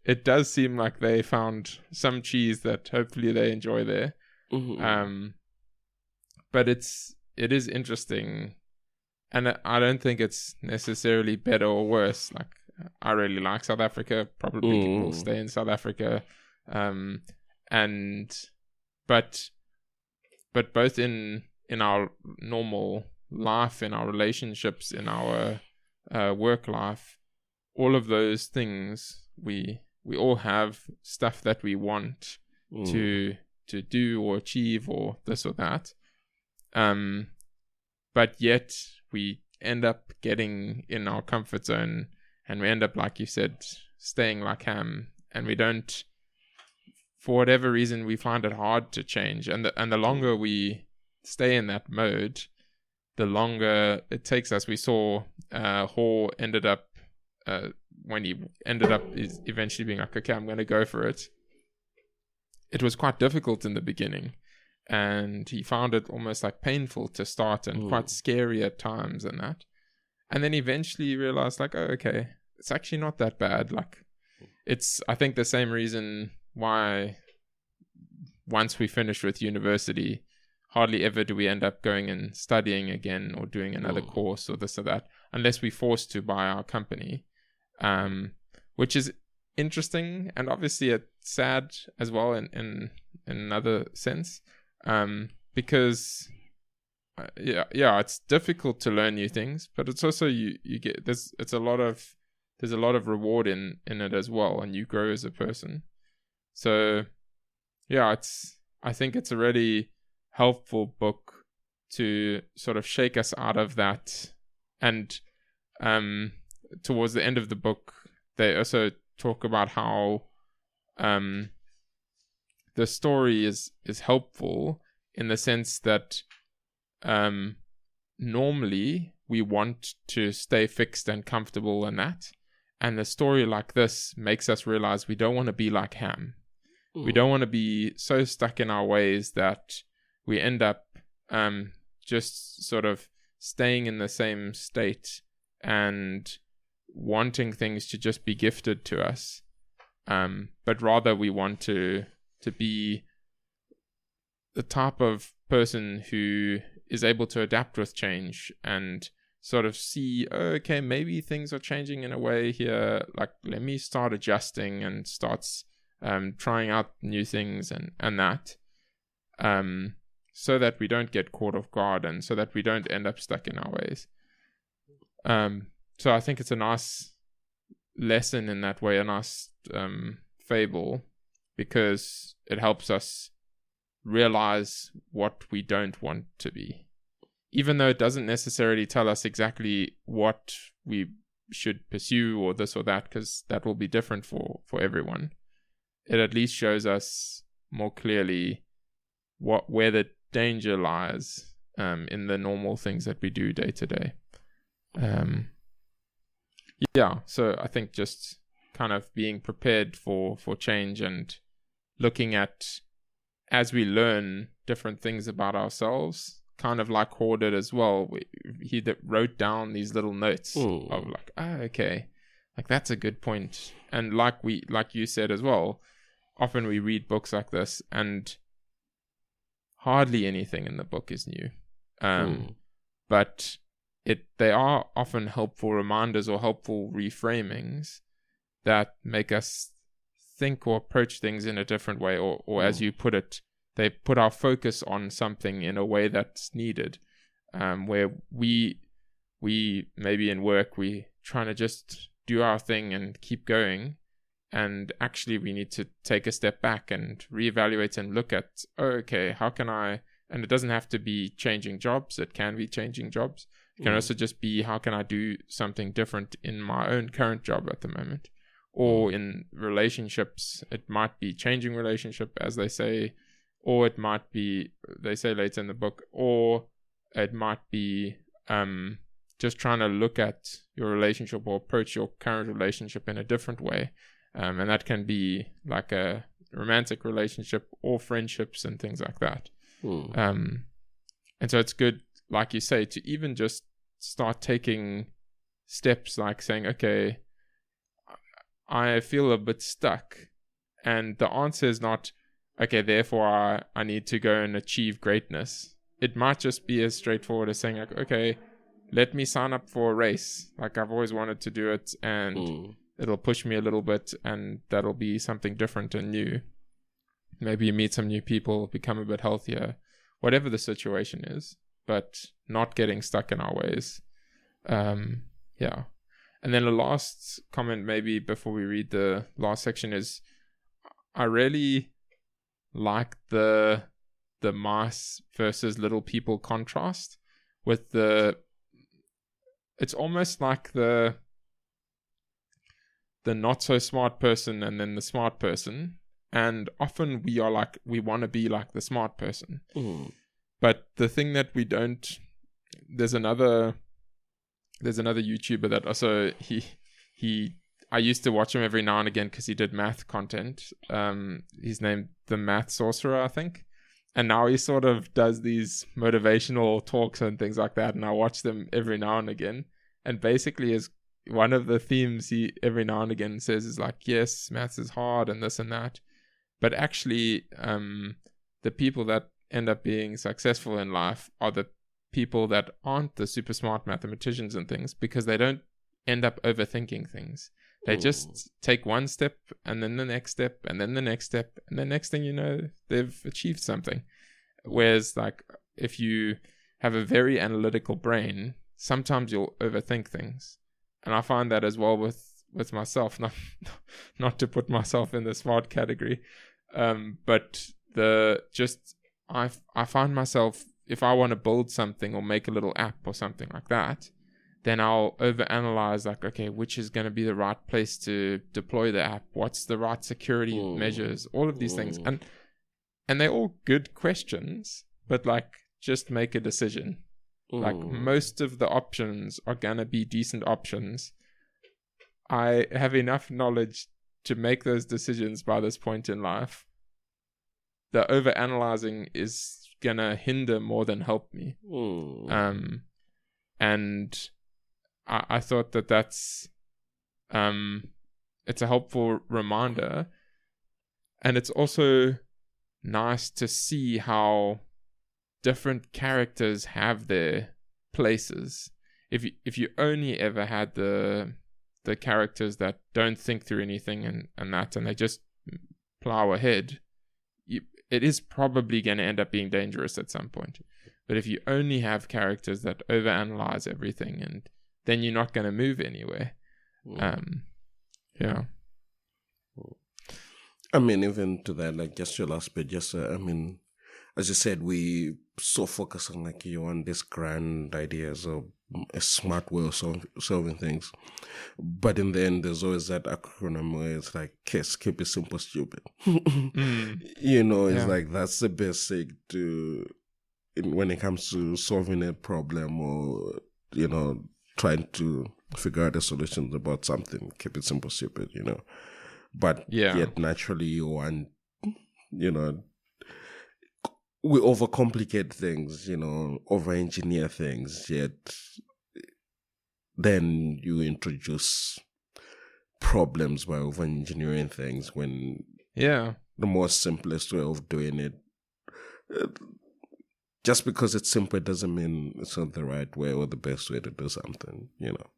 it does seem like they found some cheese that hopefully they enjoy there. But it is interesting, and I don't think it's necessarily better or worse. Like, I really like South Africa, probably will stay in South Africa, but both in our normal life, in our relationships, in our work life, all of those things, we all have stuff that we want to do or achieve or this or that, but yet we end up getting in our comfort zone, and we end up, like you said, staying like ham, and we don't, for whatever reason, we find it hard to change, and the longer we stay in that mode, the longer it takes us. We saw Hall ended up, when he ended up is eventually being like, okay, I'm going to go for it. It was quite difficult in the beginning, and he found it almost like painful to start and quite scary at times and that. And then eventually he realized, like, oh, okay, it's actually not that bad. Like, it's, I think, the same reason why once we finish with university, hardly ever do we end up going and studying again or doing another course or this or that, unless we're forced to by our company, which is interesting, and obviously it's sad as well in another sense, because it's difficult to learn new things, but it's also you get there's a lot of reward in it as well, and you grow as a person. So I think it's a really helpful book to sort of shake us out of that. And towards the end of the book, they also talk about how the story is helpful in the sense that normally we want to stay fixed and comfortable in that, and the story like this makes us realize we don't want to be like Ham. We don't want to be so stuck in our ways that we end up just sort of staying in the same state and wanting things to just be gifted to us, but rather we want to be the type of person who is able to adapt with change and sort of see, oh, okay, maybe things are changing in a way here, like, let me start adjusting and starts trying out new things and that, so that we don't get caught off guard and so that we don't end up stuck in our ways. So I think it's a nice lesson in that way, a nice fable, because it helps us realize what we don't want to be, even though it doesn't necessarily tell us exactly what we should pursue or this or that, because that will be different for everyone. It at least shows us more clearly where the danger lies in the normal things that we do day to day. So I think just kind of being prepared for change and looking at, as we learn different things about ourselves, kind of like Horde did as well. He wrote down these little notes of like, okay, like that's a good point. And like you said as well, often we read books like this and hardly anything in the book is new. But they are often helpful reminders or helpful reframings that make us think or approach things in a different way, or as you put it, they put our focus on something in a way that's needed, where we maybe in work we trying to just do our thing and keep going, and actually we need to take a step back and reevaluate and look at, okay, how can I, and it doesn't have to be changing jobs, it can be changing jobs. It can also just be, how can I do something different in my own current job at the moment? Or in relationships, it might be changing relationship, as they say, or it might be, they say later in the book, or it might be just trying to look at your relationship or approach your current relationship in a different way. And that can be like a romantic relationship or friendships and things like that. And so it's good, like you say, to even just start taking steps, like saying, okay, I feel a bit stuck, and the answer is not, okay, therefore I need to go and achieve greatness. It might just be as straightforward as saying, like, okay, let me sign up for a race, like I've always wanted to do it, and it'll push me a little bit, and that'll be something different and new. Maybe you meet some new people, become a bit healthier, whatever the situation is, but not getting stuck in our ways. And then the last comment, maybe before we read the last section, is I really like the mice versus little people contrast with it's almost like the not so smart person and then the smart person. And often we are like, we want to be like the smart person. But the thing that we don't, there's another YouTuber that also I used to watch him every now and again because he did math content. He's named The Math Sorcerer, I think. And now he sort of does these motivational talks and things like that. And I watch them every now and again. And basically is one of the themes he every now and again says is like, yes, maths is hard and this and that. But actually, the people that end up being successful in life are the people that aren't the super smart mathematicians and things, because they don't end up overthinking things. They just take one step and then the next step and then the next step, and the next thing you know, they've achieved something. Whereas like if you have a very analytical brain, sometimes you'll overthink things. And I find that as well with myself, not to put myself in the smart category, but I find myself, if I want to build something or make a little app or something like that, then I'll overanalyze, like, okay, which is going to be the right place to deploy the app? What's the right security measures? All of these things. And they're all good questions, but like, just make a decision. Like, most of the options are going to be decent options. I have enough knowledge to make those decisions by this point in life. The overanalyzing is going to hinder more than help me. And I thought that's it's a helpful reminder, and it's also nice to see how different characters have their places. If you only ever had the characters that don't think through anything and they just plow ahead, it is probably going to end up being dangerous at some point. But if you only have characters that overanalyze everything and then you're not going to move anywhere. Yeah. I mean, even to that, like, just your last bit, I mean, as you said, we so focus on, like, you want this grand ideas of a smart way of solving things. But in the end, there's always that acronym where it's like, KISS, keep it simple, stupid. You know, it's like, that's the basic when it comes to solving a problem or, you know, trying to figure out a solution about something. Keep it simple, stupid, you know. But yet naturally you want, you know, we overcomplicate things, you know, over-engineer things, yet then you introduce problems by over-engineering things when the most simplest way of doing it, just because it's simple doesn't mean it's not the right way or the best way to do something, you know.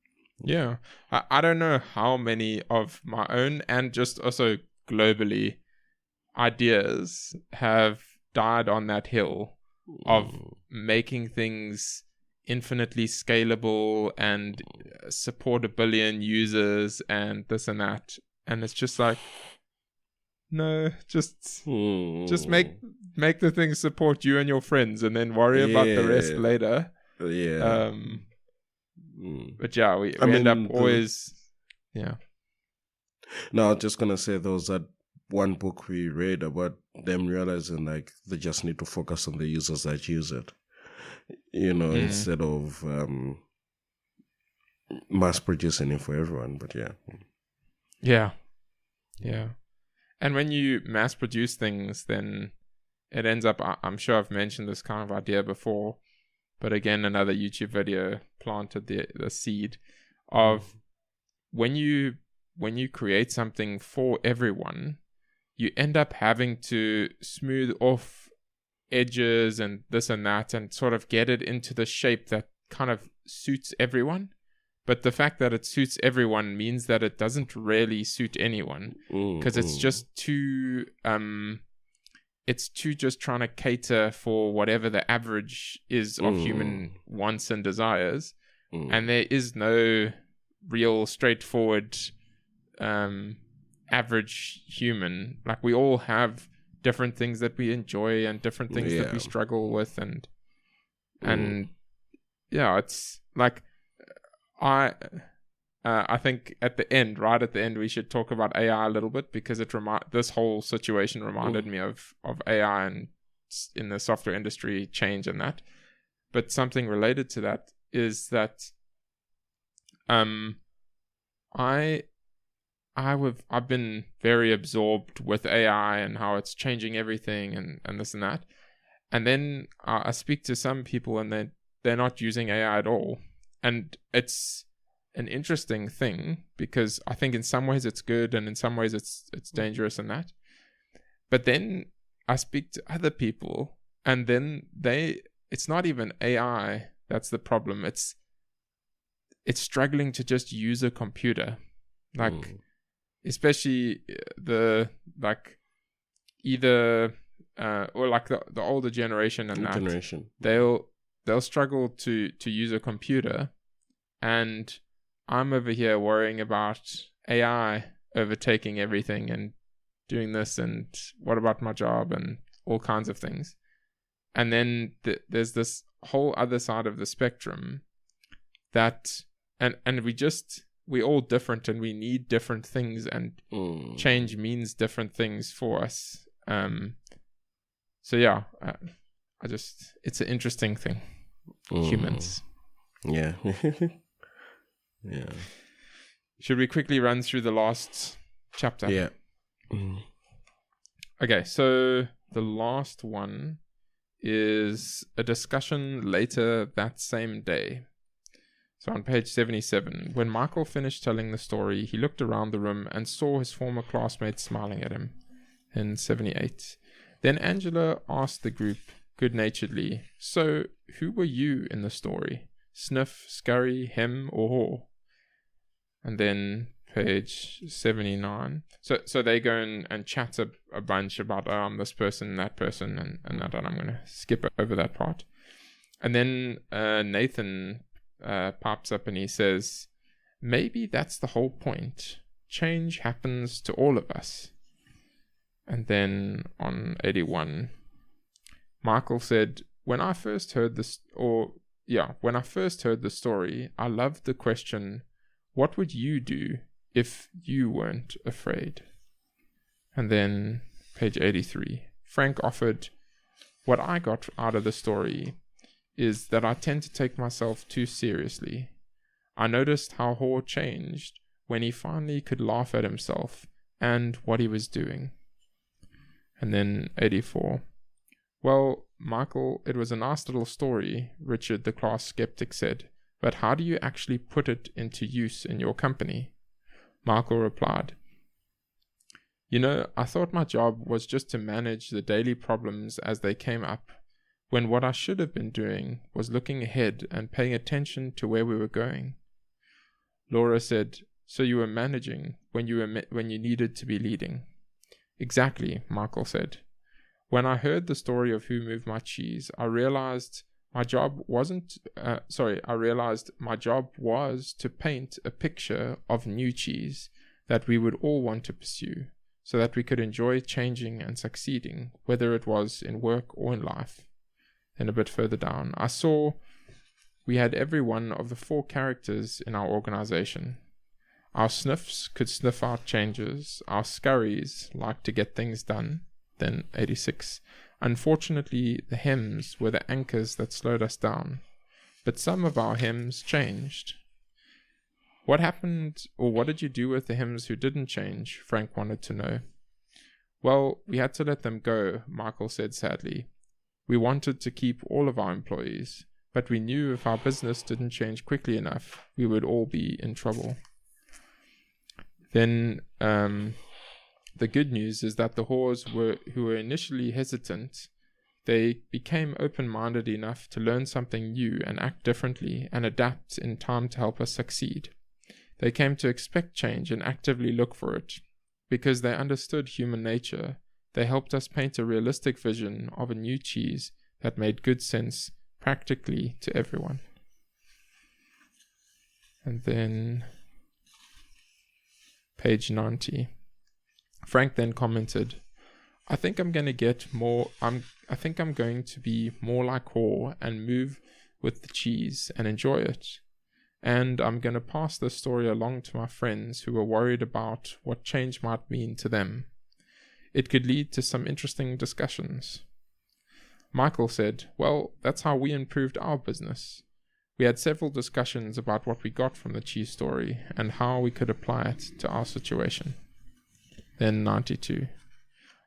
Yeah. I don't know how many of my own and just also globally ideas have died on that hill of making things infinitely scalable and support 1 billion users and this and that. And it's just like, no, just make the thing support you and your friends and then worry about the rest later. Yeah. But yeah, we end up always, No, I was just gonna say there was that one book we read about them realizing like they just need to focus on the users that use it, you know, instead of mass producing it for everyone. But yeah. And when you mass produce things, then it ends up, I'm sure I've mentioned this kind of idea before, but again, another YouTube video planted the seed of when you create something for everyone, you end up having to smooth off edges and this and that and sort of get it into the shape that kind of suits everyone. But the fact that it suits everyone means that it doesn't really suit anyone because it's just too just trying to cater for whatever the average is of human wants and desires. And there is no real straightforward average human. Like, we all have different things that we enjoy and different things that we struggle with, and it's like I think right at the end we should talk about AI a little bit, because this whole situation reminded me of AI and in the software industry change and that. But something related to that is that I've been very absorbed with AI and how it's changing everything and this and that. And then I speak to some people and they're not using AI at all. And it's an interesting thing, because I think in some ways it's good and in some ways it's dangerous and that. But then I speak to other people and then it's not even AI that's the problem. It's struggling to just use a computer. Like, especially the older generation and they'll struggle to use a computer, and I'm over here worrying about AI overtaking everything and doing this, and what about my job and all kinds of things. And then there's this whole other side of the spectrum that and we're all different and we need different things, and change means different things for us. It's an interesting thing. Humans. Yeah. Should we quickly run through the last chapter? Yeah. Okay, so the last one is a discussion later that same day. So on page 77, when Michael finished telling the story, he looked around the room and saw his former classmates smiling at him. In 78. Then Angela asked the group good-naturedly, "So, who were you in the story? Sniff, Scurry, Hem, or Haw?" And then page 79. So they go and chat a bunch about, I'm this person, that person, and that, and I'm going to skip over that part. And then Nathan pops up and he says, maybe that's the whole point. Change happens to all of us. And then on 81, Michael said, when I first heard the story, I loved the question, what would you do if you weren't afraid? And then page 83, Frank offered, what I got out of the story is that I tend to take myself too seriously. I noticed how Hall changed when he finally could laugh at himself and what he was doing. And then 84. Well, Michael, it was a nice little story, Richard the class skeptic said, but how do you actually put it into use in your company? Michael replied, I thought my job was just to manage the daily problems as they came up, when what I should have been doing was looking ahead and paying attention to where we were going. Laura said, so you were managing when you needed to be leading. Exactly, Michael said. When I heard the story of Who Moved My Cheese, I realized my job was to paint a picture of new cheese that we would all want to pursue, so that we could enjoy changing and succeeding, whether it was in work or in life. Then a bit further down, I saw we had every one of the 4 characters in our organization. Our sniffs could sniff out changes. Our scurries liked to get things done. Then 86. Unfortunately, the hems were the anchors that slowed us down. But some of our hems changed. What happened, or what did you do with the hems who didn't change? Frank wanted to know. Well, we had to let them go, Michael said sadly. We wanted to keep all of our employees, but we knew if our business didn't change quickly enough, we would all be in trouble. Then the good news is that the Haws who were initially hesitant, they became open-minded enough to learn something new and act differently and adapt in time to help us succeed. They came to expect change and actively look for it. Because they understood human nature, they helped us paint a realistic vision of a new cheese that made good sense practically to everyone. And then page 90. Frank then commented, I think I'm going to be more like Hall and move with the cheese and enjoy it. And I'm going to pass this story along to my friends who were worried about what change might mean to them. It could lead to some interesting discussions. Michael said, well, that's how we improved our business. We had several discussions about what we got from the cheese story and how we could apply it to our situation. Then 92.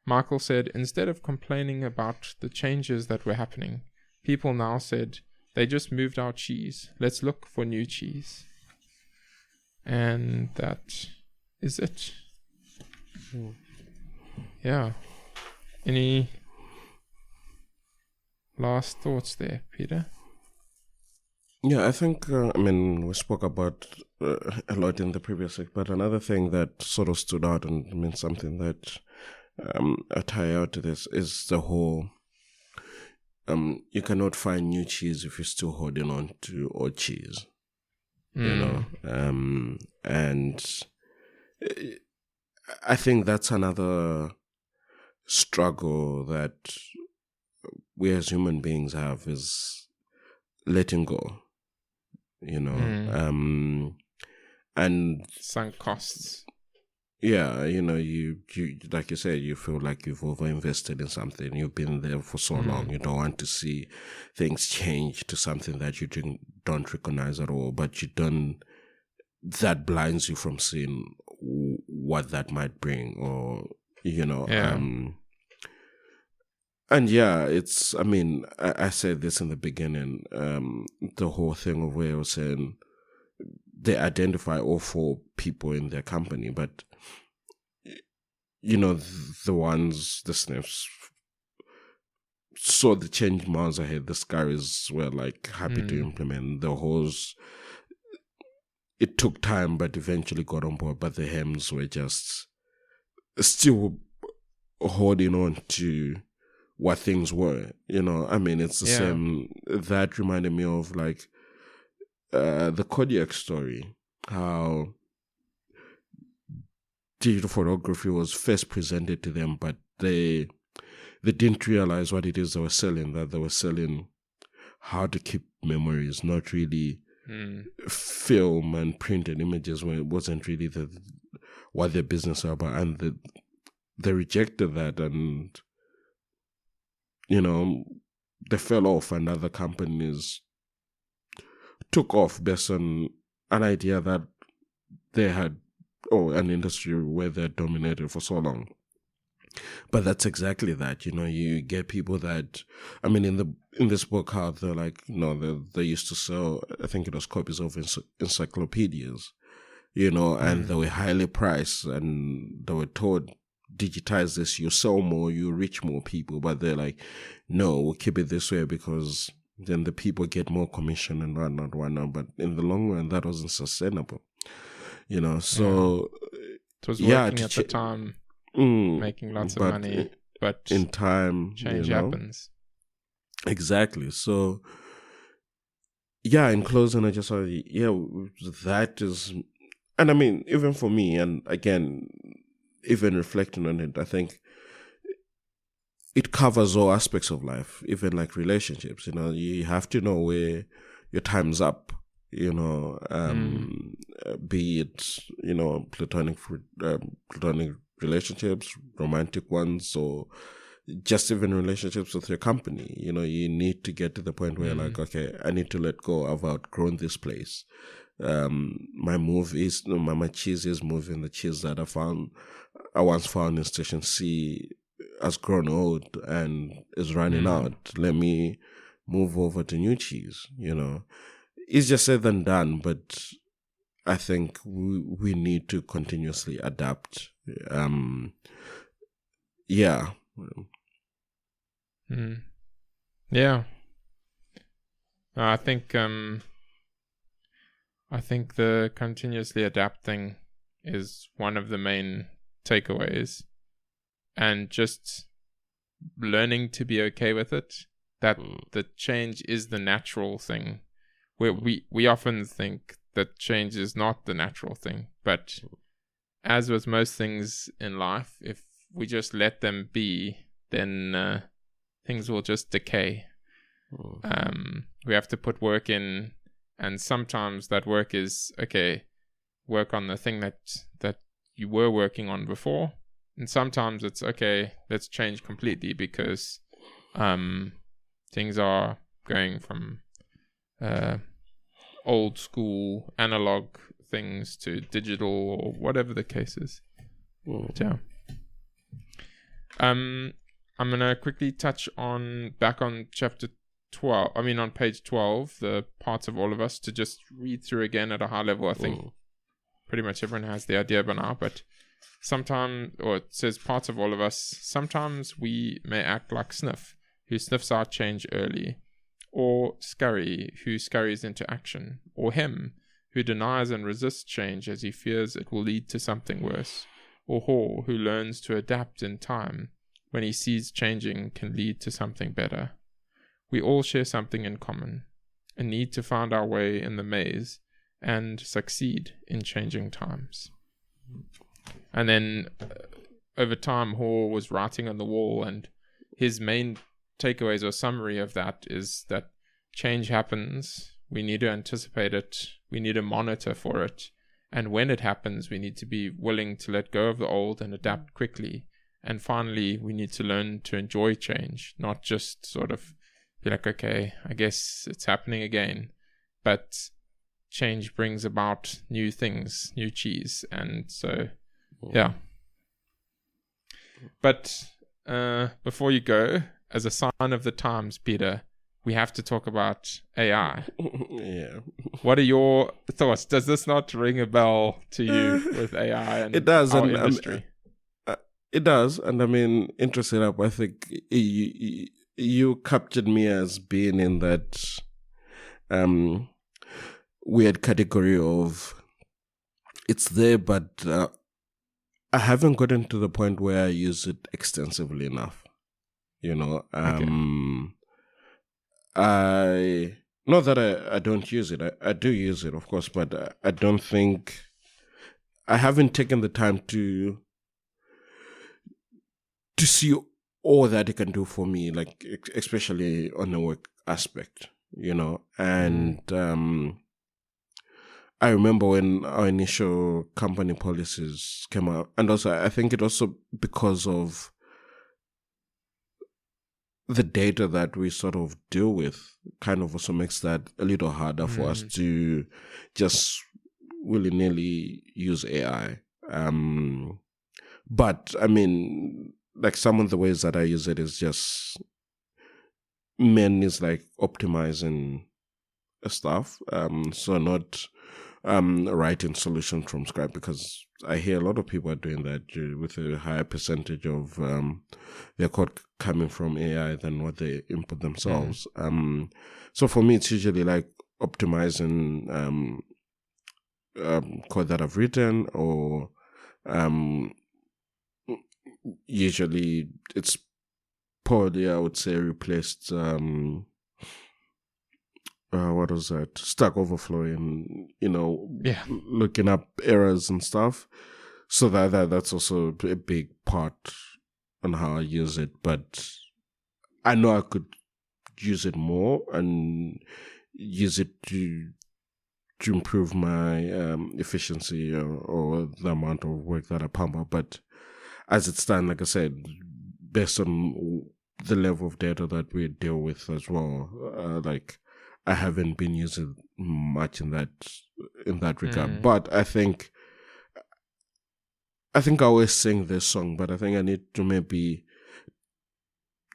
Michael said, instead of complaining about the changes that were happening, people now said, they just moved our cheese. Let's look for new cheese. And that is it. Yeah. Any last thoughts there, Peter? Yeah, I think, we spoke about a lot in the previous week, but another thing that sort of stood out and something that I tie out to this is the whole, you cannot find new cheese if you're still holding on to old cheese, and I think that's another struggle that we as human beings have, is letting go, and sunk costs. Yeah, you like you said, you feel like you've overinvested in something. You've been there for so long. You don't want to see things change to something that you don't recognize at all. But that blinds you from seeing what that might bring, or and yeah, it's. I said this in the beginning. The whole thing of where I was saying they identify all 4 people in their company, but the sniffs saw the change miles ahead. The scurries were happy to implement. The Haws, it took time, but eventually got on board. But the hems were just still holding on to what things were. It's the same. That reminded me of the Kodiak story, how digital photography was first presented to them, but they didn't realize what it is they were selling, that they were selling how to keep memories, not really film and printed images, when it wasn't really what their business are about. And they rejected that, and they fell off, and other companies took off based on an idea that they had, or an industry where they're dominated for so long. But that's exactly that. You get people that, in this book, how they're like, they used to sell, I think it was copies of encyclopedias, and they were highly priced, and they were told, digitize this, you sell more, you reach more people. But they're like, no, we'll keep it this way because then the people get more commission and whatnot. But in the long run, that wasn't sustainable. So it was working at the time, making lots of money, but in time, change happens. Exactly. So, in closing, I just that is, and even for me, and again, even reflecting on it, I think it covers all aspects of life, even like relationships. You have to know where your time's up. Be it platonic relationships, romantic ones, or just even relationships with your company. You need to get to the point where like, okay, I need to let go. I've outgrown this place. My cheese is moving. The cheese that I once found in Station C has grown old and is running out. Let me move over to new cheese. It's just said than done, but I think we need to continuously adapt. Yeah. Yeah. I think the continuously adapting is one of the main takeaways, and just learning to be okay with it. That the change is the natural thing. We often think that change is not the natural thing, but as with most things in life, if we just let them be, then things will just decay. We have to put work in, and sometimes that work is, okay, work on the thing that you were working on before, and sometimes it's, okay, let's change completely because things are going from old school analog things to digital, or whatever the case is. Yeah. I'm gonna quickly touch back on chapter 12. On page 12, the parts of all of us, to just read through again at a high level. I think pretty much everyone has the idea by now, but it says parts of all of us. Sometimes we may act like Sniff, who sniffs out change early, or Scurry, who scurries into action, or him, who denies and resists change as he fears it will lead to something worse, or Haw, who learns to adapt in time when he sees changing can lead to something better. We all share something in common, a need to find our way in the maze and succeed in changing times. And then over time, Haw was writing on the wall, and his main takeaways or summary of that is that change happens. We need to anticipate it. We need to monitor for it. And when it happens, we need to be willing to let go of the old and adapt quickly. And finally, we need to learn to enjoy change, not just sort of be like, okay, I guess it's happening again. But change brings about new things, new cheese. And so, yeah. But before you go, as a sign of the times, Peter, we have to talk about AI. Yeah. What are your thoughts? Does this not ring a bell to you with AI and it does, our and, industry? It does, and interested up. I think you captured me as being in that weird category of it's there, but I haven't gotten to the point where I use it extensively enough. Okay. not that I don't use it. I do use it, of course, but I don't think I haven't taken the time to see all that it can do for me, like especially on the work aspect, And I remember when our initial company policies came out, and also I think it also because of the data that we sort of deal with kind of also makes that a little harder for us to just willy-nilly use AI. But I mean, like some of the ways that I use it is just like optimizing stuff. So not writing solutions from scratch, because I hear a lot of people are doing that with a higher percentage of their code coming from AI than what they input themselves. So for me, it's usually like optimizing code that I've written, or usually it's probably, I would say, replaced what was that? Stack Overflow, and looking up errors and stuff. So that's also a big part on how I use it. But I know I could use it more and use it to improve my efficiency or the amount of work that I pump out. But as it stands, like I said, based on the level of data that we deal with as well, like I haven't been using much in that regard. But I think I always sing this song, but I think I need to maybe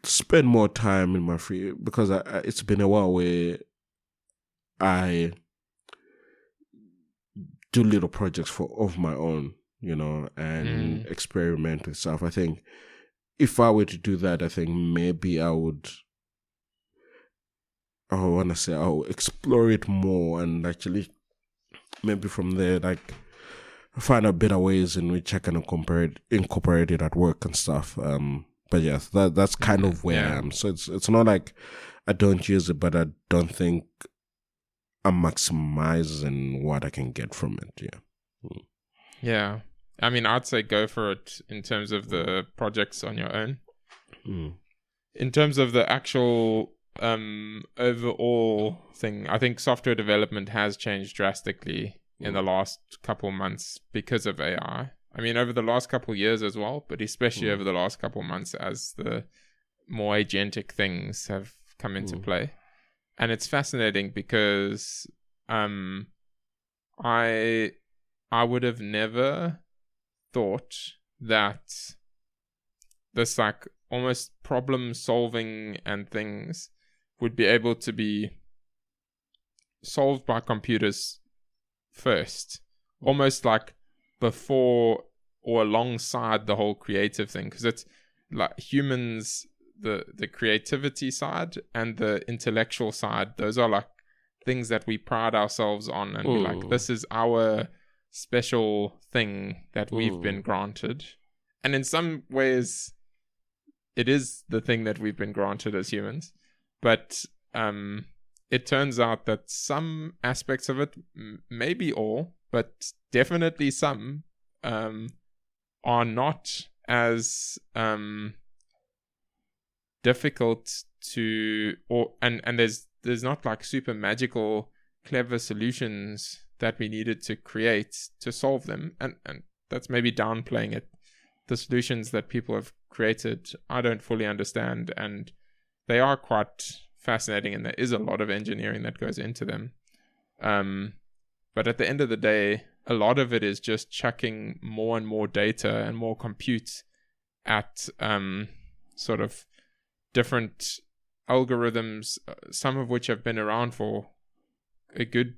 spend more time in my free, because it's been a while where I do little projects of my own, and experiment with stuff. I think if I were to do that, I think maybe I'll explore it more, and actually maybe from there, like, find out better ways in which I can incorporate it at work and stuff. But yes, that's kind of where I am. So it's not like I don't use it, but I don't think I'm maximizing what I can get from it. Yeah. I mean, I'd say go for it in terms of the projects on your own. In terms of the actual overall thing, I think software development has changed drastically in the last couple months because of AI. I mean, over the last couple years as well, but especially over the last couple months as the more agentic things have come into play. And it's fascinating because I would have never thought that this like almost problem solving and things would be able to be solved by computers first, almost like before or alongside the whole creative thing, because it's like humans, the creativity side and the intellectual side, those are like things that we pride ourselves on, and be like, this is our special thing that we've been granted. And in some ways it is the thing that we've been granted as humans, but it turns out that some aspects of it, maybe all, but definitely some, are not as difficult to, and there's not like super magical, clever solutions that we needed to create to solve them, and that's maybe downplaying it. The solutions that people have created, I don't fully understand, and they are quite fascinating, and there is a lot of engineering that goes into them. But at the end of the day, a lot of it is just chucking more and more data and more compute at sort of different algorithms, some of which have been around for a good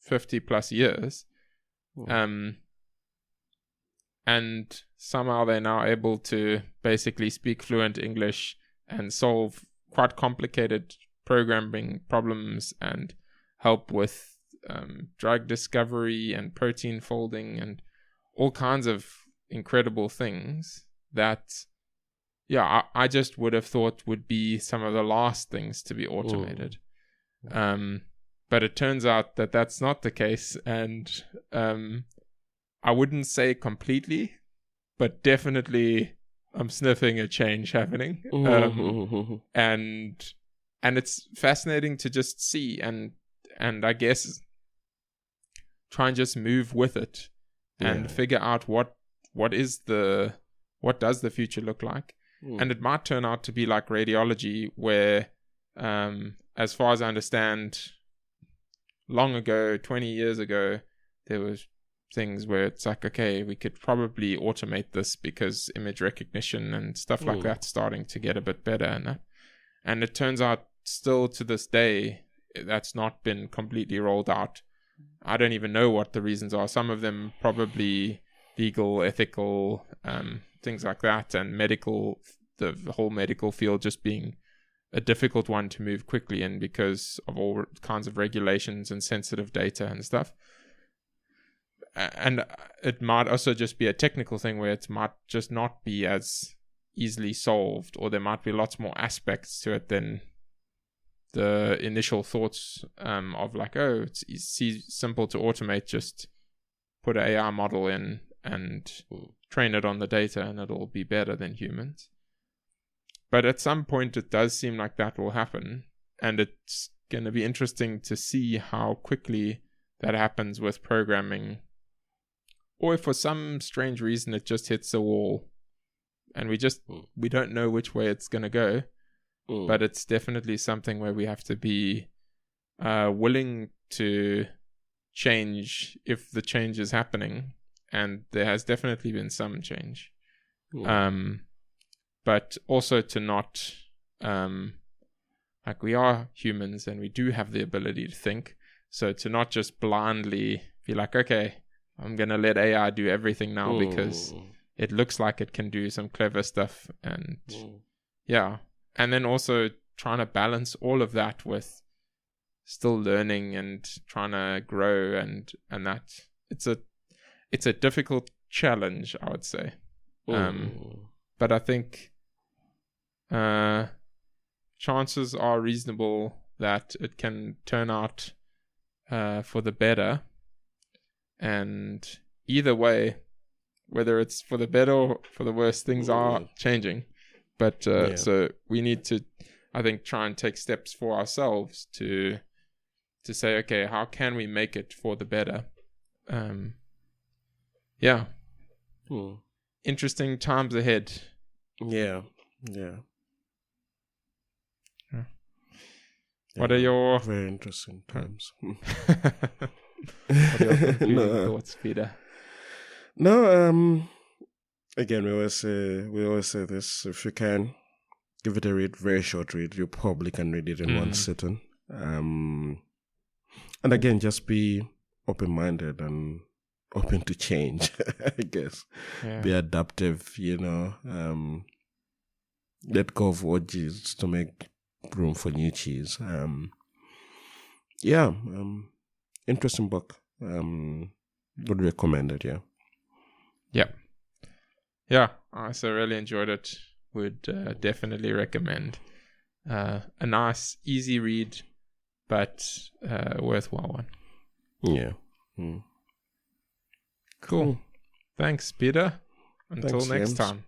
50 plus years. And somehow they're now able to basically speak fluent English and solve quite complicated programming problems and help with drug discovery and protein folding and all kinds of incredible things that, I just would have thought would be some of the last things to be automated. But it turns out that that's not the case, and I wouldn't say completely, but definitely I'm sniffing a change happening. And it's fascinating to just see and I guess try and just move with it and figure out what does the future look like. And it might turn out to be like radiology, where as far as I understand, long ago, 20 years ago, there was things where it's like, okay, we could probably automate this because image recognition and stuff like that's starting to get a bit better. And it turns out still to this day, that's not been completely rolled out. I don't even know what the reasons are. Some of them probably legal, ethical, things like that, and medical, the whole medical field just being a difficult one to move quickly in because of all kinds of regulations and sensitive data and stuff. And it might also just be a technical thing where it might just not be as easily solved, or there might be lots more aspects to it than the initial thoughts of like, oh, it's simple to automate, just put an AI model in and train it on the data and it'll be better than humans. But at some point it does seem like that will happen, and it's going to be interesting to see how quickly that happens with programming, or if for some strange reason it just hits a wall and we don't know which way it's going to go. But it's definitely something where we have to be willing to change if the change is happening, and there has definitely been some change. But also to not like, we are humans and we do have the ability to think, so to not just blindly be like, okay, I'm gonna let AI do everything now because it looks like it can do some clever stuff. And and then also trying to balance all of that with still learning and trying to grow, and that it's a difficult challenge, I would say. But I think chances are reasonable that it can turn out for the better. And either way, whether it's for the better or for the worse, things are changing. But so we need to, I think, try and take steps for ourselves to say, okay, how can we make it for the better? Interesting times ahead. Yeah. What are your very interesting times? What are your concluding thoughts, Peter? No, again, we always say this: if you can give it a read, very short read, you probably can read it in one sitting. And again, just be open-minded and open to change. I guess be adaptive. Let go of old cheese to make room for new cheese. Interesting book. Would recommend it. Yeah, I also really enjoyed it. Would definitely recommend. A nice, easy read, but worthwhile one. Yeah. Cool. Thanks, Peter. Until next time.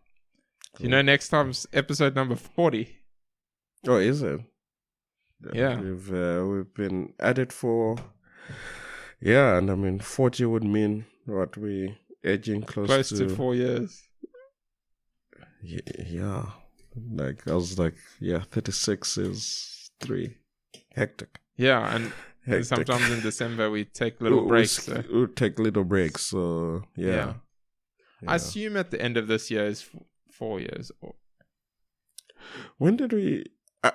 Cool. You know, next time's episode number 40. Oh, is it? Yeah. We've been at it for... Yeah, and I mean, 40 would mean what, we edging close to 4 years. Yeah. Like, I was like, 36 is 3. Hectic. Yeah, and sometimes in December we take little breaks. We'll take little breaks, so yeah. I assume at the end of this year is 4 years. When did we...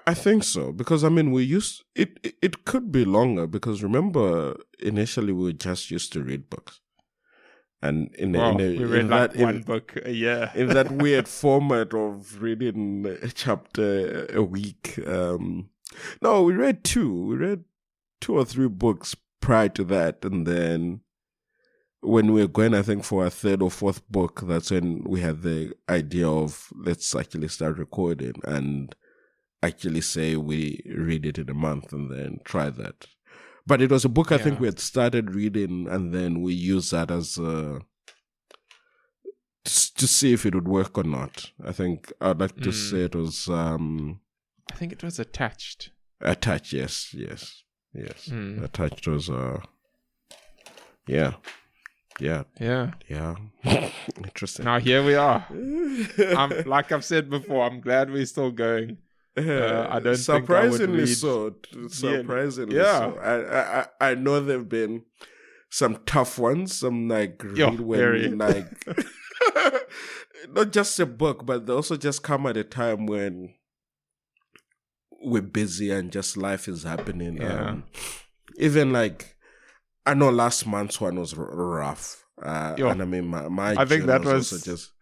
I think so, because I mean, we used... It could be longer, because remember, initially we just used to read books. And we read one book a year. In that weird format of reading a chapter a week. No, we read 2. We read 2 or 3 books prior to that. And then when we were going, I think, for our 3rd or 4th book, that's when we had the idea of, let's actually start recording. And actually say we read it in a month and then try that. But it was a book I think we had started reading, and then we used that as to see if it would work or not. I think I'd like to say it was. I think it was Attached. Attached, yes. Attached was. Yeah. Interesting. Now here we are. Like I've said before, I'm glad we're still going. I don't surprisingly think I would so. Surprisingly so. I know there've been some tough ones. Some like like not just a book, but they also just come at a time when we're busy and just life is happening. Even like I know last month's one was rough, and I mean my I think that was also just.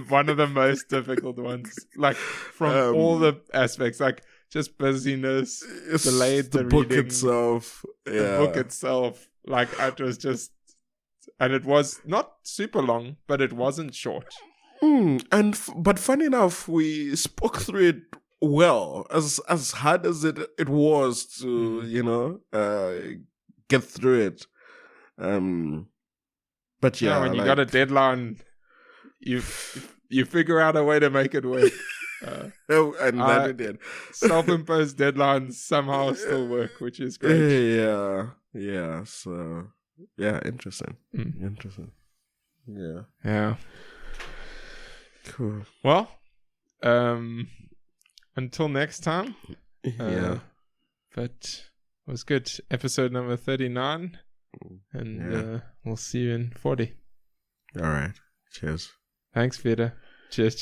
one of the most difficult ones, like from all the aspects, like just busyness, delayed the book reading, itself, the book itself. Like it was just, and it was not super long, but it wasn't short. But funny enough, we spoke through it well, as hard as it was to get through it. But when you got a deadline, you figure out a way to make it work. And that it did. Self-imposed deadlines somehow still work, which is great. Yeah. So interesting. Interesting. Yeah. Cool. Well, until next time. But it was good. Episode number 39, and we'll see you in 40. All right. Cheers. Thanks, Peter. Cheers.